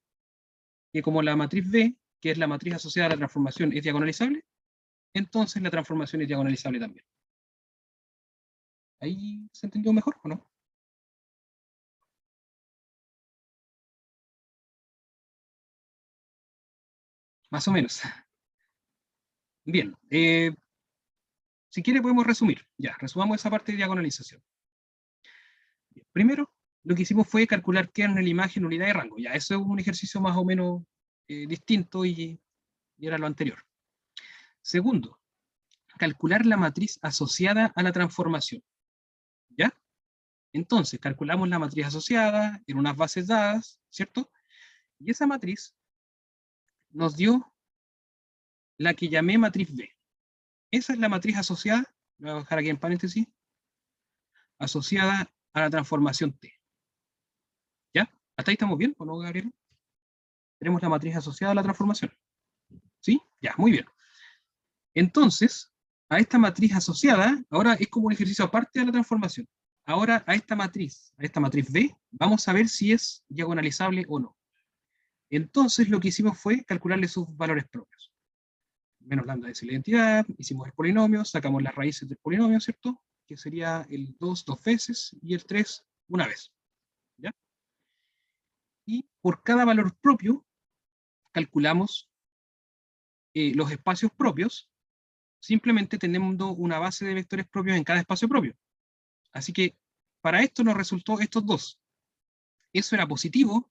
Speaker 1: Que como la matriz B, que es la matriz asociada a la transformación, es diagonalizable, entonces la transformación es diagonalizable también. ¿Ahí se entendió mejor o no? Más o menos. Bien. Si quiere podemos resumir. Ya, resumamos esa parte de diagonalización. Bien, primero, lo que hicimos fue calcular kernel, imagen, unidad de rango. Ya, eso es un ejercicio más o menos distinto y era lo anterior. Segundo, calcular la matriz asociada a la transformación. ¿Ya? Entonces, calculamos la matriz asociada en unas bases dadas, ¿cierto? Y esa matriz nos dio la que llamé matriz B. Esa es la matriz asociada, voy a dejar aquí en paréntesis, asociada a la transformación T. ¿Ya? ¿Hasta ahí estamos bien o no, Gabriel? Tenemos la matriz asociada a la transformación. ¿Sí? Ya, muy bien. Entonces, a esta matriz asociada, ahora es como un ejercicio aparte de la transformación. Ahora a esta matriz B, vamos a ver si es diagonalizable o no. Entonces lo que hicimos fue calcularle sus valores propios. Menos lambda es la identidad, hicimos el polinomio, sacamos las raíces del polinomio, ¿cierto? Que sería el 2 dos veces y el 3 una vez. ¿Ya? Y por cada valor propio calculamos los espacios propios, simplemente teniendo una base de vectores propios en cada espacio propio. Así que para esto nos resultó estos dos. Eso era positivo.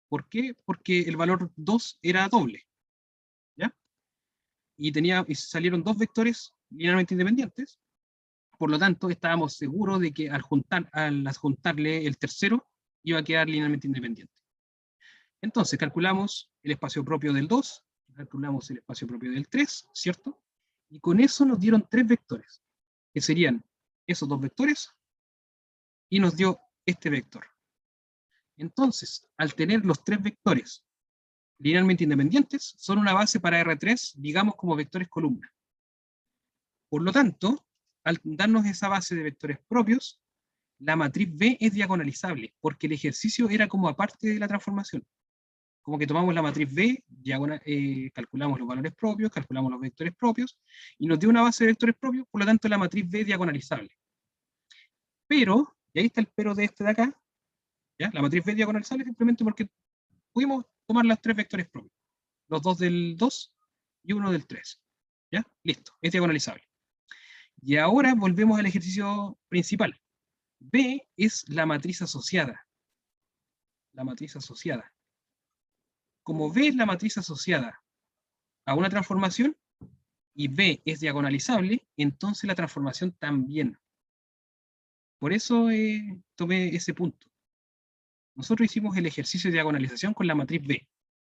Speaker 1: ¿Por qué? Porque el valor 2 era doble. ¿Ya? Y salieron dos vectores linealmente independientes. Por lo tanto, estábamos seguros de que al adjuntarle el tercero iba a quedar linealmente independiente. Entonces, calculamos el espacio propio del 2, calculamos el espacio propio del 3, ¿cierto? Y con eso nos dieron tres vectores, que serían esos dos vectores, y nos dio este vector. Entonces, al tener los tres vectores linealmente independientes, son una base para R3, digamos como vectores columna. Por lo tanto, al darnos esa base de vectores propios, la matriz B es diagonalizable, porque el ejercicio era como aparte de la transformación. Como que tomamos la matriz B, calculamos los valores propios, calculamos los vectores propios, y nos dio una base de vectores propios, por lo tanto la matriz B es diagonalizable. Pero, y ahí está el pero de este de acá, ¿ya? La matriz B es diagonalizable simplemente porque pudimos tomar los tres vectores propios, los dos del 2 y uno del 3. ¿Ya? Listo, es diagonalizable. Y ahora volvemos al ejercicio principal. B es la matriz asociada. La matriz asociada. Como B es la matriz asociada a una transformación y B es diagonalizable, entonces la transformación también. Por eso tomé ese punto. Nosotros hicimos el ejercicio de diagonalización con la matriz B.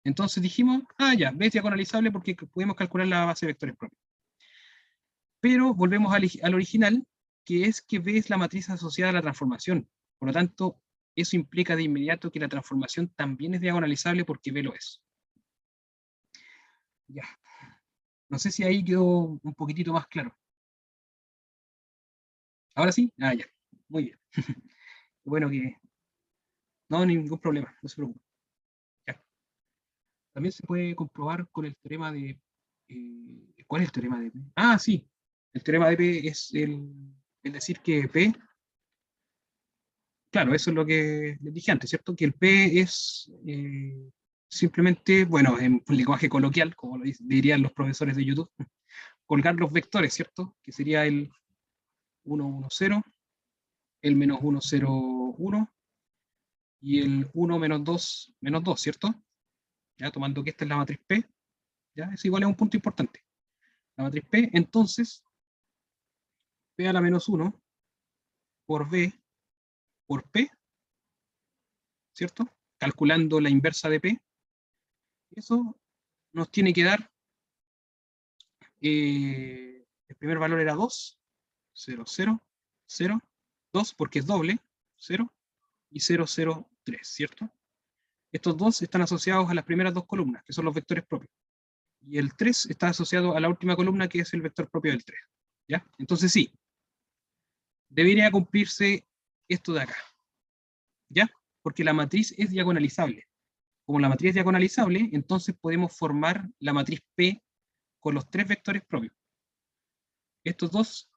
Speaker 1: Entonces dijimos, ya, B es diagonalizable porque podemos calcular la base de vectores propios. Pero volvemos al original, que es que B es la matriz asociada a la transformación. Por lo tanto, eso implica de inmediato que la transformación también es diagonalizable porque B lo es. Ya. No sé si ahí quedó un poquitito más claro. ¿Ahora sí? Ya. Muy bien. Bueno que... No, ningún problema, no se preocupe. Ya. También se puede comprobar con el teorema de... ¿cuál es el teorema de P? Ah, sí. El teorema de P es el decir que P... Claro, eso es lo que les dije antes, ¿cierto? Que el P es simplemente, bueno, en lenguaje coloquial, como lo dirían los profesores de YouTube, colgar los vectores, ¿cierto? Que sería el 1, 1, 0, el menos 1, 0, 1 y el 1 menos 2, ¿cierto? Ya tomando que esta es la matriz P, ya es igual a un punto importante. La matriz P, entonces, P a la menos 1 por B por P, ¿cierto? Calculando la inversa de P. Eso nos tiene que dar, el primer valor era 2, 0, 0, 0, 2 porque es doble, 0, y 0, 0, 3, ¿cierto? Estos dos están asociados a las primeras dos columnas, que son los vectores propios. Y el 3 está asociado a la última columna, que es el vector propio del 3. ¿Ya? Entonces sí, debería cumplirse esto de acá. ¿Ya? Porque la matriz es diagonalizable. Como la matriz es diagonalizable, entonces podemos formar la matriz P con los tres vectores propios. Estos dos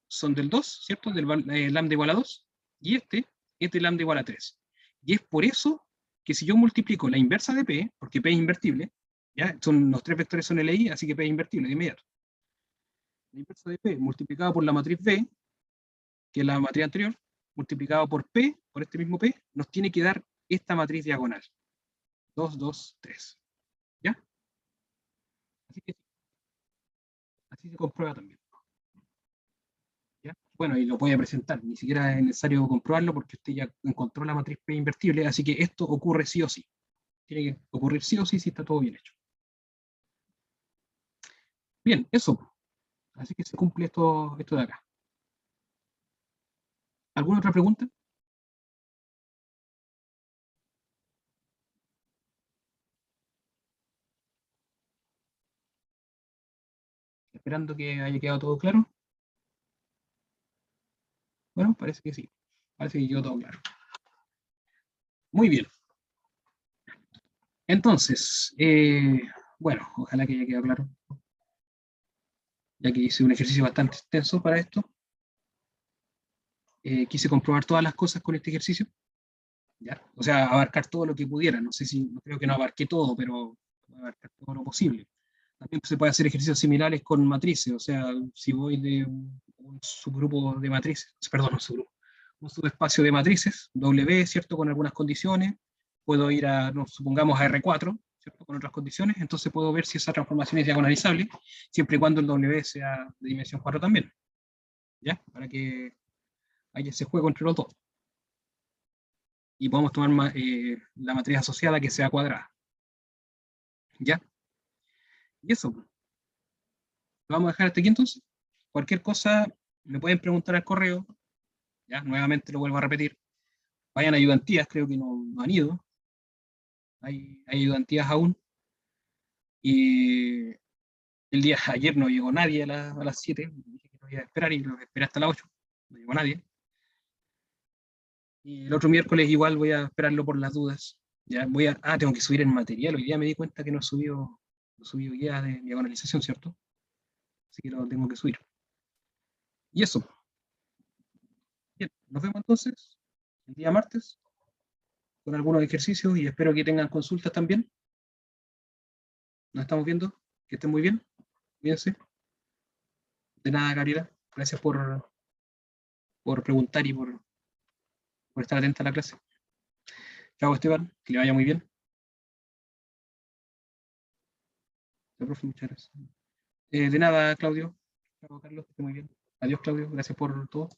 Speaker 1: son del 2, ¿cierto? Del lambda igual a 2, y este es de lambda igual a 3. Y es por eso que si yo multiplico la inversa de P, porque P es invertible, ¿ya? Los tres vectores son LI, así que P es invertible de inmediato. La inversa de P multiplicada por la matriz B, que es la matriz anterior, multiplicado por P, por este mismo P, nos tiene que dar esta matriz diagonal. 2, 2, 3. ¿Ya? Así se comprueba también. ¿Ya? Bueno, y lo puede presentar, ni siquiera es necesario comprobarlo porque usted ya encontró la matriz P invertible, así que esto ocurre sí o sí. Tiene que ocurrir sí o sí si está todo bien hecho. Bien, eso. Así que se cumple esto de acá. ¿Alguna otra pregunta? Esperando que haya quedado todo claro. Bueno, parece que sí. Parece que quedó todo claro. Muy bien. Entonces, bueno, ojalá que haya quedado claro. Ya que hice un ejercicio bastante extenso para esto. Quise comprobar todas las cosas con este ejercicio. ¿Ya? O sea, abarcar todo lo que pudiera. No sé si, no creo que no abarqué todo, pero abarcar todo lo posible. También se puede hacer ejercicios similares con matrices. O sea, si voy de un subgrupo de matrices, perdón, un subespacio de matrices, W, ¿cierto? Con algunas condiciones. Puedo ir a, supongamos, a R4, ¿cierto? Con otras condiciones. Entonces puedo ver si esa transformación es diagonalizable, siempre y cuando el W sea de dimensión 4 también. ¿Ya? Para que haya ese juego entre los dos. Y podemos tomar la matriz asociada que sea cuadrada. ¿Ya? Y eso, lo vamos a dejar hasta aquí entonces. Cualquier cosa me pueden preguntar al correo. ¿Ya? Nuevamente lo vuelvo a repetir. Vayan a ayudantías, creo que no han ido. Hay ayudantías aún. Y el día de ayer no llegó nadie a las 7. Dije que lo iba a esperar y lo esperé hasta las 8. No llegó nadie. Y el otro miércoles igual voy a esperarlo por las dudas. Ya tengo que subir el material. Hoy día me di cuenta que no he subido guía de diagonalización, ¿cierto? Así que lo tengo que subir. Y eso. Bien, nos vemos entonces el día martes con algunos ejercicios y espero que tengan consultas también. Nos estamos viendo. Que estén muy bien. Cuídense. De nada, Gabriela. Gracias por preguntar y por estar atenta a la clase. Chao, Esteban. Que le vaya muy bien. Chao, profe. Muchas gracias. De nada, Claudio. Chao, Carlos. Que esté muy bien. Adiós, Claudio. Gracias por todo.